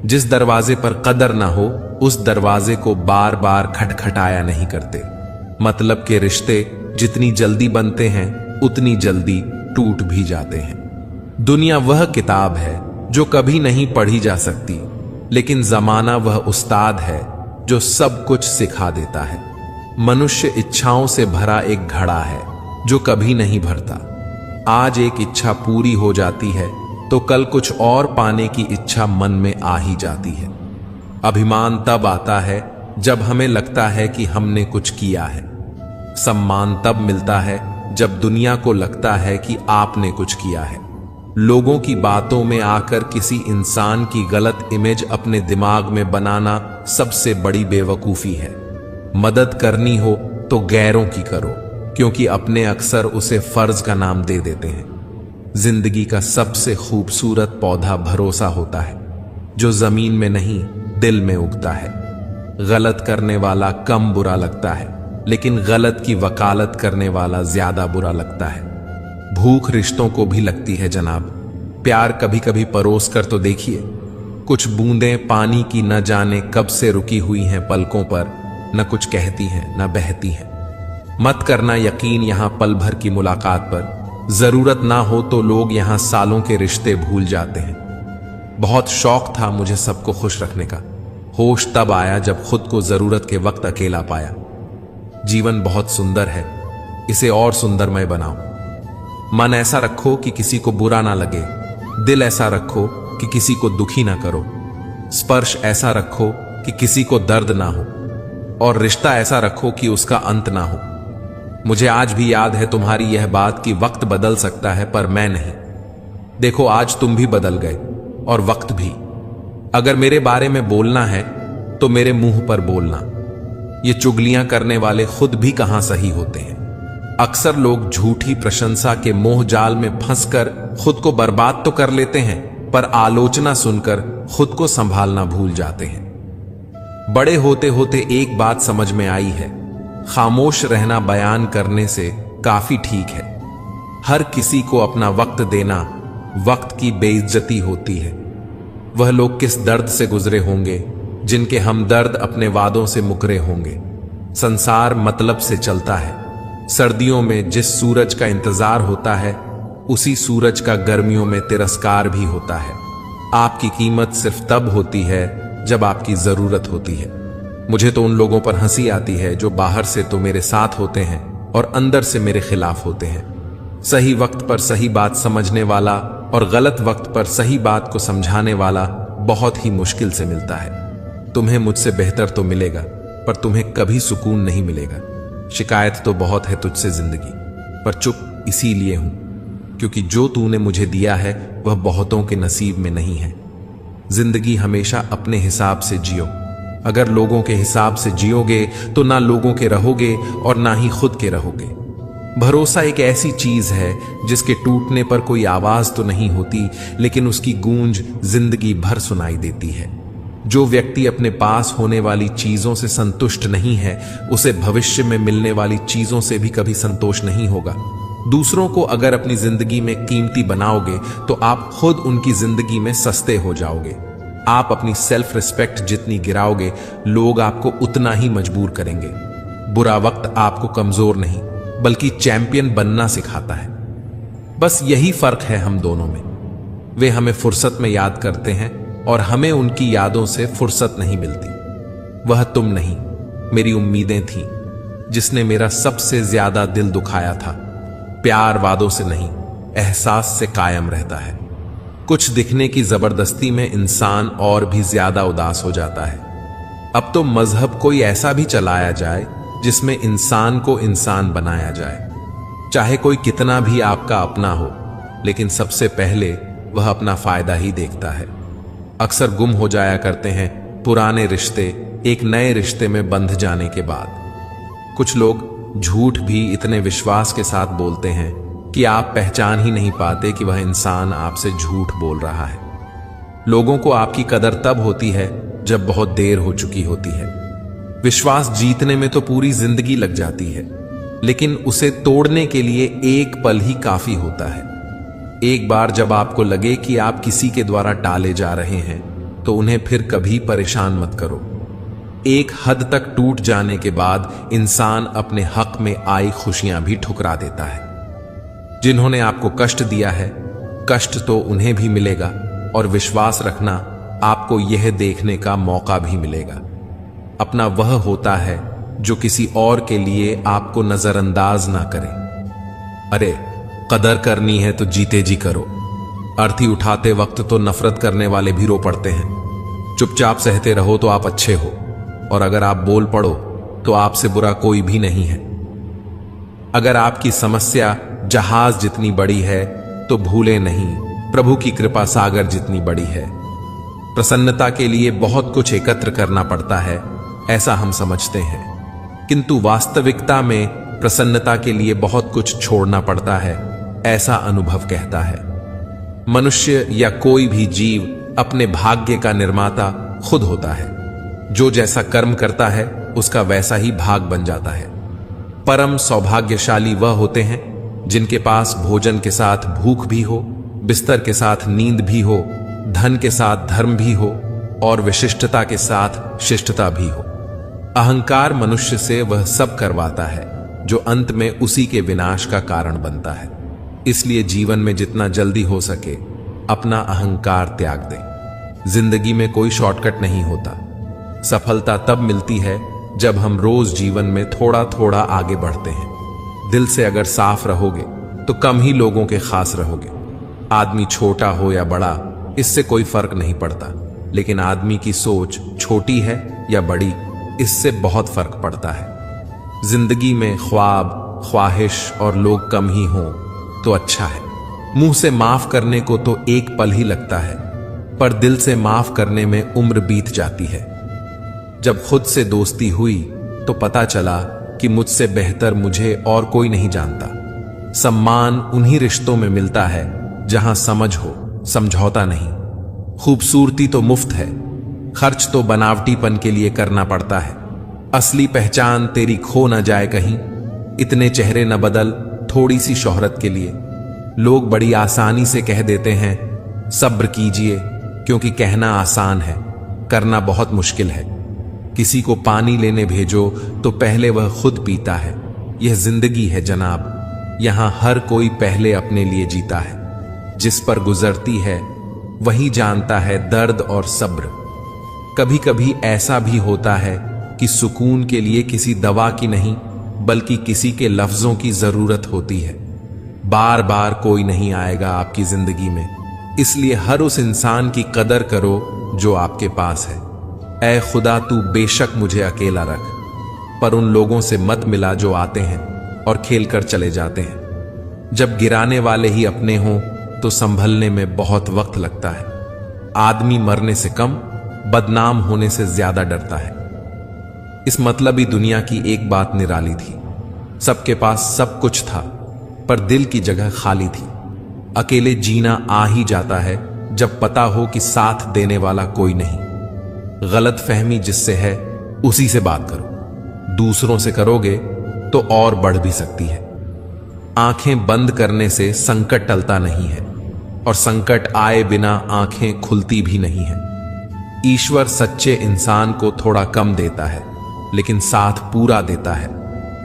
जिस दरवाजे पर कदर ना हो उस दरवाजे को बार बार खटखटाया नहीं करते। मतलब के रिश्ते जितनी जल्दी बनते हैं उतनी जल्दी टूट भी जाते हैं। दुनिया वह किताब है जो कभी नहीं पढ़ी जा सकती, लेकिन जमाना वह उस्ताद है जो सब कुछ सिखा देता है। मनुष्य इच्छाओं से भरा एक घड़ा है जो कभी नहीं भरता। आज एक इच्छा पूरी हो जाती है तो कल कुछ और पाने की इच्छा मन में आ ही जाती है। अभिमान तब आता है जब हमें लगता है कि हमने कुछ किया है। सम्मान तब मिलता है जब दुनिया को लगता है कि आपने कुछ किया है। लोगों की बातों में आकर किसी इंसान की गलत इमेज अपने दिमाग में बनाना सबसे बड़ी बेवकूफी है। मदद करनी हो तो गैरों की करो, क्योंकि अपने अक्सर उसे फर्ज का नाम दे देते हैं। जिंदगी का सबसे खूबसूरत पौधा भरोसा होता है, जो जमीन में नहीं दिल में उगता है। गलत करने वाला कम बुरा लगता है, लेकिन गलत की वकालत करने वाला ज्यादा बुरा लगता है। भूख रिश्तों को भी लगती है जनाब। प्यार कभी कभी परोस कर तो देखिए। कुछ बूंदें पानी की न जाने कब से रुकी हुई हैं पलकों पर, न कुछ कहती हैं न बहती हैं। मत करना यकीन यहां पल भर की मुलाकात पर। जरूरत ना हो तो लोग यहां सालों के रिश्ते भूल जाते हैं। बहुत शौक था मुझे सबको खुश रखने का। होश तब आया जब खुद को जरूरत के वक्त अकेला पाया। जीवन बहुत सुंदर है, इसे और सुंदरमय बनाओ। मन ऐसा रखो कि किसी को बुरा ना लगे। दिल ऐसा रखो कि किसी को दुखी ना करो। स्पर्श ऐसा रखो कि किसी को दर्द ना हो, और रिश्ता ऐसा रखो कि उसका अंत ना हो। मुझे आज भी याद है तुम्हारी यह बात कि वक्त बदल सकता है पर मैं नहीं। देखो आज तुम भी बदल गए और वक्त भी। अगर मेरे बारे में बोलना है तो मेरे मुंह पर बोलना। ये चुगलियां करने वाले खुद भी कहां सही होते हैं। अक्सर लोग झूठी प्रशंसा के मोह जाल में फंसकर खुद को बर्बाद तो कर लेते हैं, पर आलोचना सुनकर खुद को संभालना भूल जाते हैं। बड़े होते होते एक बात समझ में आई है, खामोश रहना बयान करने से काफी ठीक है। हर किसी को अपना वक्त देना वक्त की बेइज्जती होती है। वह लोग किस दर्द से गुजरे होंगे जिनके हमदर्द अपने वादों से मुकरे होंगे। संसार मतलब से चलता है। सर्दियों में जिस सूरज का इंतजार होता है उसी सूरज का गर्मियों में तिरस्कार भी होता है। आपकी कीमत सिर्फ तब होती है जब आपकी जरूरत होती है। मुझे तो उन लोगों पर हंसी आती है जो बाहर से तो मेरे साथ होते हैं और अंदर से मेरे खिलाफ होते हैं। सही वक्त पर सही बात समझने वाला और गलत वक्त पर सही बात को समझाने वाला बहुत ही मुश्किल से मिलता है। तुम्हें मुझसे बेहतर तो मिलेगा पर तुम्हें कभी सुकून नहीं मिलेगा। शिकायत तो बहुत है तुझसे जिंदगी, पर चुप इसीलिए हूं क्योंकि जो तूने मुझे दिया है वह बहुतों के नसीब में नहीं है। जिंदगी हमेशा अपने हिसाब से जियो। अगर लोगों के हिसाब से जियोगे तो ना लोगों के रहोगे और ना ही खुद के रहोगे। भरोसा एक ऐसी चीज है जिसके टूटने पर कोई आवाज तो नहीं होती, लेकिन उसकी गूंज जिंदगी भर सुनाई देती है। जो व्यक्ति अपने पास होने वाली चीजों से संतुष्ट नहीं है उसे भविष्य में मिलने वाली चीजों से भी कभी संतोष नहीं होगा। दूसरों को अगर अपनी जिंदगी में कीमती बनाओगे तो आप खुद उनकी जिंदगी में सस्ते हो जाओगे। आप अपनी सेल्फ रिस्पेक्ट जितनी गिराओगे लोग आपको उतना ही मजबूर करेंगे। बुरा वक्त आपको कमजोर नहीं बल्कि चैंपियन बनना सिखाता है। बस यही फर्क है हम दोनों में। वे हमें फुर्सत में याद करते हैं और हमें उनकी यादों से फुर्सत नहीं मिलती। वह तुम नहीं, मेरी उम्मीदें थीं जिसने मेरा सबसे ज्यादा दिल दुखाया था। प्यार वादों से नहीं एहसास से कायम रहता है। कुछ दिखने की जबरदस्ती में इंसान और भी ज्यादा उदास हो जाता है। अब तो मजहब कोई ऐसा भी चलाया जाए जिसमें इंसान को इंसान बनाया जाए। चाहे कोई कितना भी आपका अपना हो, लेकिन सबसे पहले वह अपना फायदा ही देखता है। अक्सर गुम हो जाया करते हैं पुराने रिश्ते एक नए रिश्ते में बंध जाने के बाद। कुछ लोग झूठ भी इतने विश्वास के साथ बोलते हैं कि आप पहचान ही नहीं पाते कि वह इंसान आपसे झूठ बोल रहा है। लोगों को आपकी कदर तब होती है जब बहुत देर हो चुकी होती है। विश्वास जीतने में तो पूरी जिंदगी लग जाती है, लेकिन उसे तोड़ने के लिए एक पल ही काफी होता है। एक बार जब आपको लगे कि आप किसी के द्वारा टाले जा रहे हैं तो उन्हें फिर कभी परेशान मत करो। एक हद तक टूट जाने के बाद इंसान अपने हक में आई खुशियां भी ठुकरा देता है। जिन्होंने आपको कष्ट दिया है कष्ट तो उन्हें भी मिलेगा, और विश्वास रखना आपको यह देखने का मौका भी मिलेगा। अपना वह होता है जो किसी और के लिए आपको नजरअंदाज ना करे। अरे कदर करनी है तो जीते जी करो। अर्थी उठाते वक्त तो नफरत करने वाले भी रो पड़ते हैं। चुपचाप सहते रहो तो आप अच्छे हो, और अगर आप बोल पड़ो तो आपसे बुरा कोई भी नहीं है। अगर आपकी समस्या जहाज जितनी बड़ी है तो भूले नहीं प्रभु की कृपा सागर जितनी बड़ी है। प्रसन्नता के लिए बहुत कुछ एकत्र करना पड़ता है ऐसा हम समझते हैं, किंतु वास्तविकता में प्रसन्नता के लिए बहुत कुछ छोड़ना पड़ता है ऐसा अनुभव कहता है। मनुष्य या कोई भी जीव अपने भाग्य का निर्माता खुद होता है। जो जैसा कर्म करता है उसका वैसा ही भाग बन जाता है। परम सौभाग्यशाली वह होते हैं जिनके पास भोजन के साथ भूख भी हो, बिस्तर के साथ नींद भी हो, धन के साथ धर्म भी हो और विशिष्टता के साथ शिष्टता भी हो। अहंकार मनुष्य से वह सब करवाता है जो अंत में उसी के विनाश का कारण बनता है। इसलिए जीवन में जितना जल्दी हो सके अपना अहंकार त्याग दें। जिंदगी में कोई शॉर्टकट नहीं होता। सफलता तब मिलती है जब हम रोज जीवन में थोड़ा थोड़ा आगे बढ़ते हैं। दिल से अगर साफ रहोगे तो कम ही लोगों के खास रहोगे। आदमी छोटा हो या बड़ा इससे कोई फर्क नहीं पड़ता, लेकिन आदमी की सोच छोटी है या बड़ी इससे बहुत फर्क पड़ता है। जिंदगी में ख्वाब, ख्वाहिश और लोग कम ही हों तो अच्छा है। मुंह से माफ करने को तो एक पल ही लगता है, पर दिल से माफ करने में उम्र बीत जाती है। जब खुद से दोस्ती हुई तो पता चला कि मुझसे बेहतर मुझे और कोई नहीं जानता। सम्मान उन्हीं रिश्तों में मिलता है जहां समझ हो, समझौता नहीं। खूबसूरती तो मुफ्त है, खर्च तो बनावटीपन के लिए करना पड़ता है। असली पहचान तेरी खो न जाए कहीं, इतने चेहरे न बदल थोड़ी सी शोहरत के लिए। लोग बड़ी आसानी से कह देते हैं सब्र कीजिए, क्योंकि कहना आसान है, करना बहुत मुश्किल है। किसी को पानी लेने भेजो तो पहले वह खुद पीता है। यह जिंदगी है जनाब, यहां हर कोई पहले अपने लिए जीता है। जिस पर गुजरती है वही जानता है दर्द और सब्र। कभी कभी ऐसा भी होता है कि सुकून के लिए किसी दवा की नहीं, बल्कि किसी के लफ्जों की जरूरत होती है। बार बार कोई नहीं आएगा आपकी जिंदगी में, इसलिए हर उस इंसान की कदर करो जो आपके पास है। ऐ खुदा तू बेशक मुझे अकेला रख, पर उन लोगों से मत मिला जो आते हैं और खेल कर चले जाते हैं। जब गिराने वाले ही अपने हों तो संभलने में बहुत वक्त लगता है। आदमी मरने से कम, बदनाम होने से ज्यादा डरता है। इस मतलबी दुनिया की एक बात निराली थी। सबके पास सब कुछ था, पर दिल की जगह खाली थी। अकेले जीना आ ही जाता है जब पता हो कि साथ देने वाला कोई नहीं। गलत फहमी जिससे है उसी से बात करो, दूसरों से करोगे तो और बढ़ भी सकती है। आंखें बंद करने से संकट टलता नहीं है, और संकट आए बिना आंखें खुलती भी नहीं है। ईश्वर सच्चे इंसान को थोड़ा कम देता है, लेकिन साथ पूरा देता है।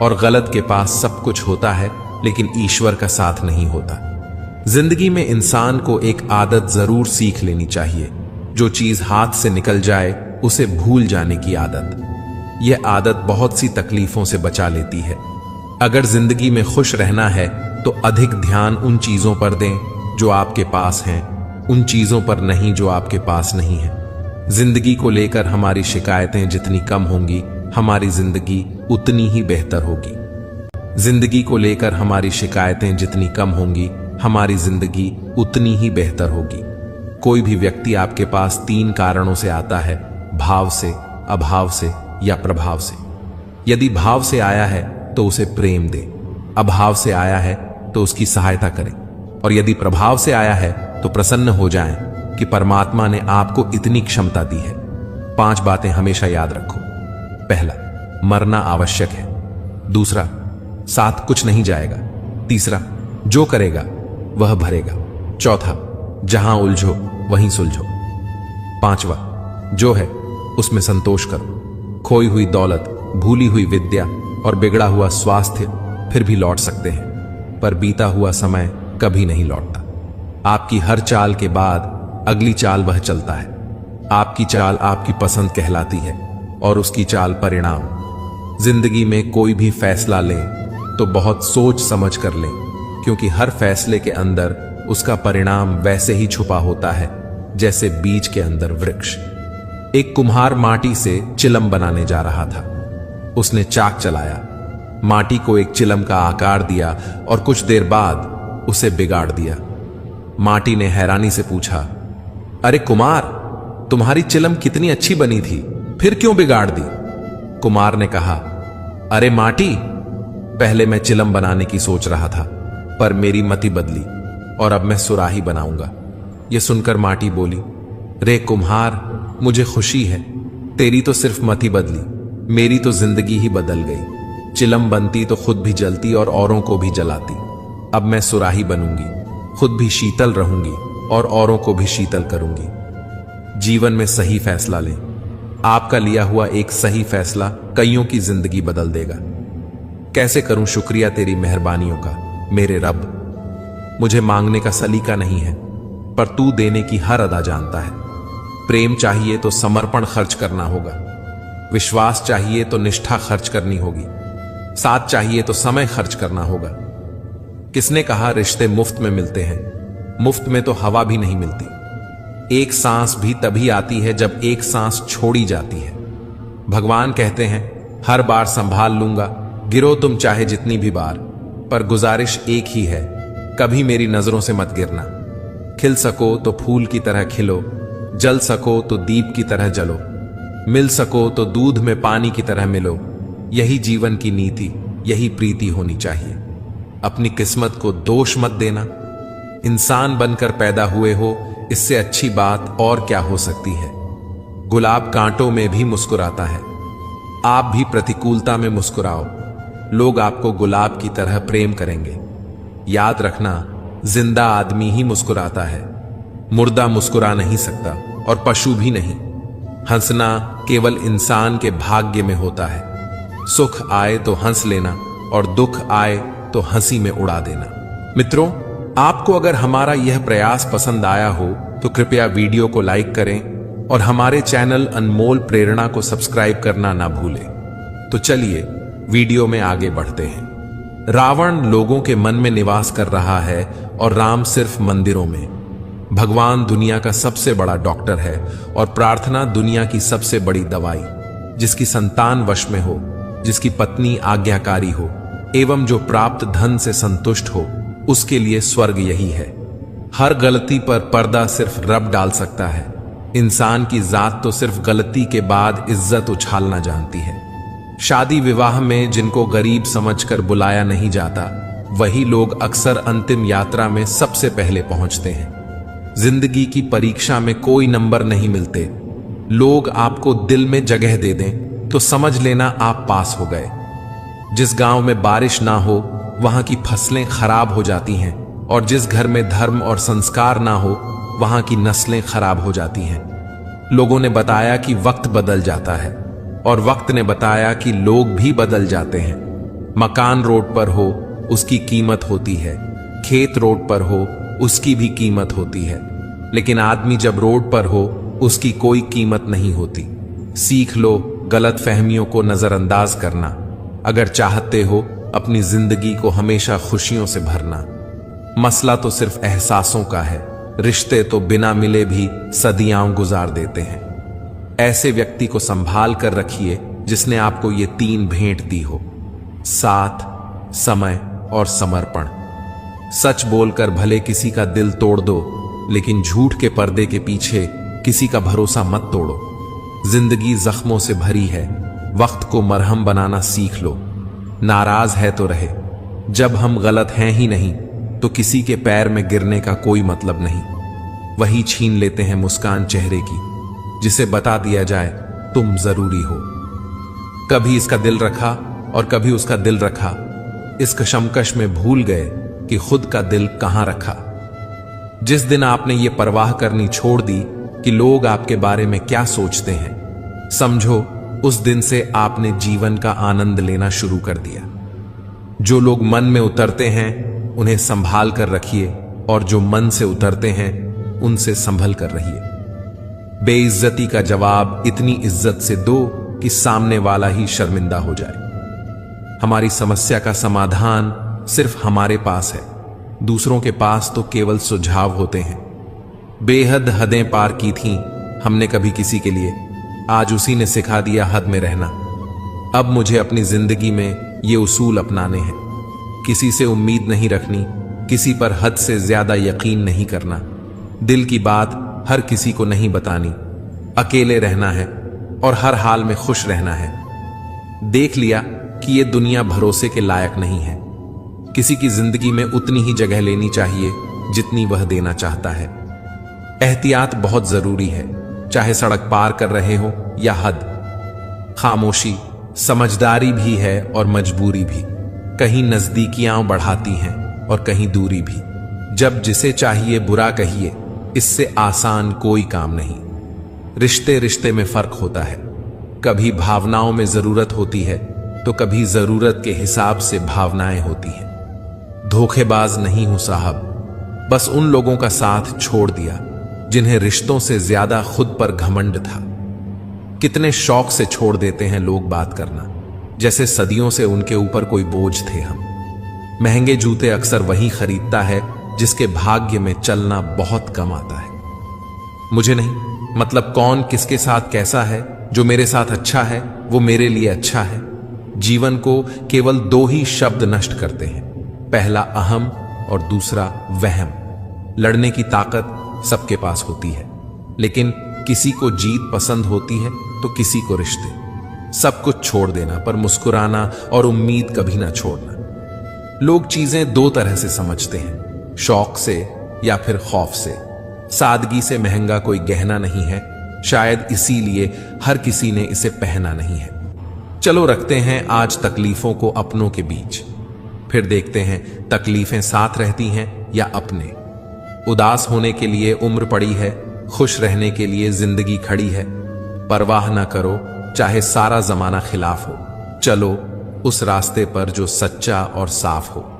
और गलत के पास सब कुछ होता है, लेकिन ईश्वर का साथ नहीं होता। जिंदगी में इंसान को एक आदत जरूर सीख लेनी चाहिए। जो चीज हाथ से निकल जाए उसे भूल जाने की आदत। यह आदत बहुत सी तकलीफों से बचा लेती है। अगर जिंदगी में खुश रहना है तो अधिक ध्यान उन चीजों पर दें जो आपके पास हैं, उन चीजों पर नहीं जो आपके पास नहीं है। जिंदगी को लेकर हमारी शिकायतें जितनी कम होंगी, हमारी जिंदगी उतनी ही बेहतर होगी। जिंदगी को लेकर हमारी शिकायतें जितनी कम होंगी, हमारी जिंदगी उतनी ही बेहतर होगी। कोई भी व्यक्ति आपके पास 3 कारणों से आता है, भाव से, अभाव से या प्रभाव से। यदि भाव से आया है तो उसे प्रेम दे, अभाव से आया है तो उसकी सहायता करें, और यदि प्रभाव से आया है तो प्रसन्न हो जाएं कि परमात्मा ने आपको इतनी क्षमता दी है। 5 बातें हमेशा याद रखो। पहला, मरना आवश्यक है। दूसरा, साथ कुछ नहीं जाएगा। तीसरा, जो करेगा वह भरेगा। चौथा, जहां उलझो वहीं सुलझो। 5वां, जो है उसमें संतोष करो। खोई हुई दौलत, भूली हुई विद्या और बिगड़ा हुआ स्वास्थ्य फिर भी लौट सकते हैं, पर बीता हुआ समय कभी नहीं लौटता। आपकी हर चाल के बाद अगली चाल वह चलता है। आपकी चाल आपकी पसंद कहलाती है, और उसकी चाल परिणाम। जिंदगी में कोई भी फैसला लें तो बहुत सोच समझ कर लें, क्योंकि हर फैसले के अंदर उसका परिणाम वैसे ही छुपा होता है जैसे बीज के अंदर वृक्ष। एक कुम्हार माटी से चिलम बनाने जा रहा था। उसने चाक चलाया, माटी को एक चिलम का आकार दिया और कुछ देर बाद उसे बिगाड़ दिया। माटी ने हैरानी से पूछा, अरे कुमार, तुम्हारी चिलम कितनी अच्छी बनी थी, फिर क्यों बिगाड़ दी? कुमार ने कहा, अरे माटी, पहले मैं चिलम बनाने की सोच रहा था, पर मेरी मति बदली और अब मैं सुराही बनाऊंगा। यह सुनकर माटी बोली, रे कुम्हार, मुझे खुशी है, तेरी तो सिर्फ मति बदली, मेरी तो जिंदगी ही बदल गई। चिलम बनती तो खुद भी जलती और औरों को भी जलाती। अब मैं सुराही बनूंगी, खुद भी शीतल रहूंगी और औरों को भी शीतल करूंगी। जीवन में सही फैसला लें। आपका लिया हुआ एक सही फैसला कईयों की जिंदगी बदल देगा। कैसे करूं शुक्रिया तेरी मेहरबानियों का मेरे रब। मुझे मांगने का सलीका नहीं है, पर तू देने की हर अदा जानता है। प्रेम चाहिए तो समर्पण खर्च करना होगा, विश्वास चाहिए तो निष्ठा खर्च करनी होगी, साथ चाहिए तो समय खर्च करना होगा। किसने कहा रिश्ते मुफ्त में मिलते हैं? मुफ्त में तो हवा भी नहीं मिलती। एक सांस भी तभी आती है जब एक सांस छोड़ी जाती है। भगवान कहते हैं, हर बार संभाल लूंगा, गिरो तुम चाहे जितनी भी बार, पर गुजारिश एक ही है, कभी मेरी नजरों से मत गिरना। खिल सको तो फूल की तरह खिलो, जल सको तो दीप की तरह जलो, मिल सको तो दूध में पानी की तरह मिलो। यही जीवन की नीति, यही प्रीति होनी चाहिए। अपनी किस्मत को दोष मत देना। इंसान बनकर पैदा हुए हो, इससे अच्छी बात और क्या हो सकती है। गुलाब कांटों में भी मुस्कुराता है। आप भी प्रतिकूलता में मुस्कुराओ, लोग आपको गुलाब की तरह प्रेम करेंगे। याद रखना, जिंदा आदमी ही मुस्कुराता है। मुर्दा मुस्कुरा नहीं सकता और पशु भी नहीं। हंसना केवल इंसान के भाग्य में होता है। सुख आए तो हंस लेना और दुख आए तो हंसी में उड़ा देना। मित्रों, आपको अगर हमारा यह प्रयास पसंद आया हो तो कृपया वीडियो को लाइक करें और हमारे चैनल अनमोल प्रेरणा को सब्सक्राइब करना ना भूलें। तो चलिए वीडियो में आगे बढ़ते हैं। रावण लोगों के मन में निवास कर रहा है और राम सिर्फ मंदिरों में। भगवान दुनिया का सबसे बड़ा डॉक्टर है और प्रार्थना दुनिया की सबसे बड़ी दवाई। जिसकी संतान वश में हो, जिसकी पत्नी आज्ञाकारी हो एवं जो प्राप्त धन से संतुष्ट हो, उसके लिए स्वर्ग यही है। हर गलती पर पर्दा सिर्फ रब डाल सकता है। इंसान की जात तो सिर्फ गलती के बाद इज्जत उछालना जानती है। शादी विवाह में जिनको गरीब समझकर बुलाया नहीं जाता, वही लोग अक्सर अंतिम यात्रा में सबसे पहले पहुंचते हैं। जिंदगी की परीक्षा में कोई नंबर नहीं मिलते। लोग आपको दिल में जगह दे दें तो समझ लेना आप पास हो गए। जिस गांव में बारिश ना हो वहां की फसलें खराब हो जाती हैं और जिस घर में धर्म और संस्कार ना हो वहां की नस्लें खराब हो जाती हैं। लोगों ने बताया कि वक्त बदल जाता है और वक्त ने बताया कि लोग भी बदल जाते हैं। मकान रोड पर हो उसकी कीमत होती है, खेत रोड पर हो उसकी भी कीमत होती है, लेकिन आदमी जब रोड पर हो उसकी कोई कीमत नहीं होती। सीख लो गलत फहमियों को नजरअंदाज करना, अगर चाहते हो अपनी जिंदगी को हमेशा खुशियों से भरना। मसला तो सिर्फ एहसासों का है। रिश्ते तो बिना मिले भी सदियां गुजार देते हैं। ऐसे व्यक्ति को संभाल कर रखिए जिसने आपको ये 3 भेंट दी हो: साथ, समय और समर्पण। सच बोलकर भले किसी का दिल तोड़ दो, लेकिन झूठ के पर्दे के पीछे किसी का भरोसा मत तोड़ो। जिंदगी जख्मों से भरी है, वक्त को मरहम बनाना सीख लो। नाराज है तो रहे, जब हम गलत हैं ही नहीं तो किसी के पैर में गिरने का कोई मतलब नहीं। वही छीन लेते हैं मुस्कान चेहरे की जिसे बता दिया जाए तुम जरूरी हो। कभी इसका दिल रखा और कभी उसका दिल रखा, इस कशमकश में भूल गए कि खुद का दिल कहां रखा। जिस दिन आपने ये परवाह करनी छोड़ दी कि लोग आपके बारे में क्या सोचते हैं, समझो उस दिन से आपने जीवन का आनंद लेना शुरू कर दिया। जो लोग मन में उतरते हैं उन्हें संभाल कर रखिए और जो मन से उतरते हैं उनसे संभल कर रहिए। बेइज्जती का जवाब इतनी इज्जत से दो कि सामने वाला ही शर्मिंदा हो जाए। हमारी समस्या का समाधान सिर्फ हमारे पास है, दूसरों के पास तो केवल सुझाव होते हैं। बेहद हदें पार की थीं हमने कभी किसी के लिए, आज उसी ने सिखा दिया हद में रहना। अब मुझे अपनी जिंदगी में ये उसूल अपनाने हैं: किसी से उम्मीद नहीं रखनी, किसी पर हद से ज्यादा यकीन नहीं करना, दिल की बात हर किसी को नहीं बतानी, अकेले रहना है और हर हाल में खुश रहना है। देख लिया कि ये दुनिया भरोसे के लायक नहीं है। किसी की जिंदगी में उतनी ही जगह लेनी चाहिए जितनी वह देना चाहता है। एहतियात बहुत जरूरी है, चाहे सड़क पार कर रहे हो या हद। खामोशी समझदारी भी है और मजबूरी भी। कहीं नजदीकियां बढ़ाती हैं और कहीं दूरी भी। जब जिसे चाहिए बुरा कहिए, इससे आसान कोई काम नहीं। रिश्ते रिश्ते में फर्क होता है, कभी भावनाओं में जरूरत होती है तो कभी जरूरत के हिसाब से भावनाएं होती हैं। धोखेबाज नहीं हूं साहब, बस उन लोगों का साथ छोड़ दिया जिन्हें रिश्तों से ज्यादा खुद पर घमंड था। कितने शौक से छोड़ देते हैं लोग बात करना, जैसे सदियों से उनके ऊपर कोई बोझ थे हम। महंगे जूते अक्सर वही खरीदता है जिसके भाग्य में चलना बहुत कम आता है। मुझे नहीं मतलब कौन किसके साथ कैसा है, जो मेरे साथ अच्छा है वो मेरे लिए अच्छा है। जीवन को केवल 2 ही शब्द नष्ट करते हैं, पहला अहम और दूसरा वहम। लड़ने की ताकत सबके पास होती है, लेकिन किसी को जीत पसंद होती है तो किसी को रिश्ते। सब कुछ छोड़ देना पर मुस्कुराना और उम्मीद कभी ना छोड़ना। लोग चीजें 2 तरह से समझते हैं, शौक से या फिर खौफ से। सादगी से महंगा कोई गहना नहीं है, शायद इसीलिए हर किसी ने इसे पहना नहीं है। चलो रखते हैं आज तकलीफों को अपनों के बीच। फिर देखते हैं तकलीफें साथ रहती हैं या अपने। उदास होने के लिए उम्र पड़ी है, खुश रहने के लिए जिंदगी खड़ी है। परवाह न करो चाहे सारा जमाना खिलाफ हो, चलो उस रास्ते पर जो सच्चा और साफ हो।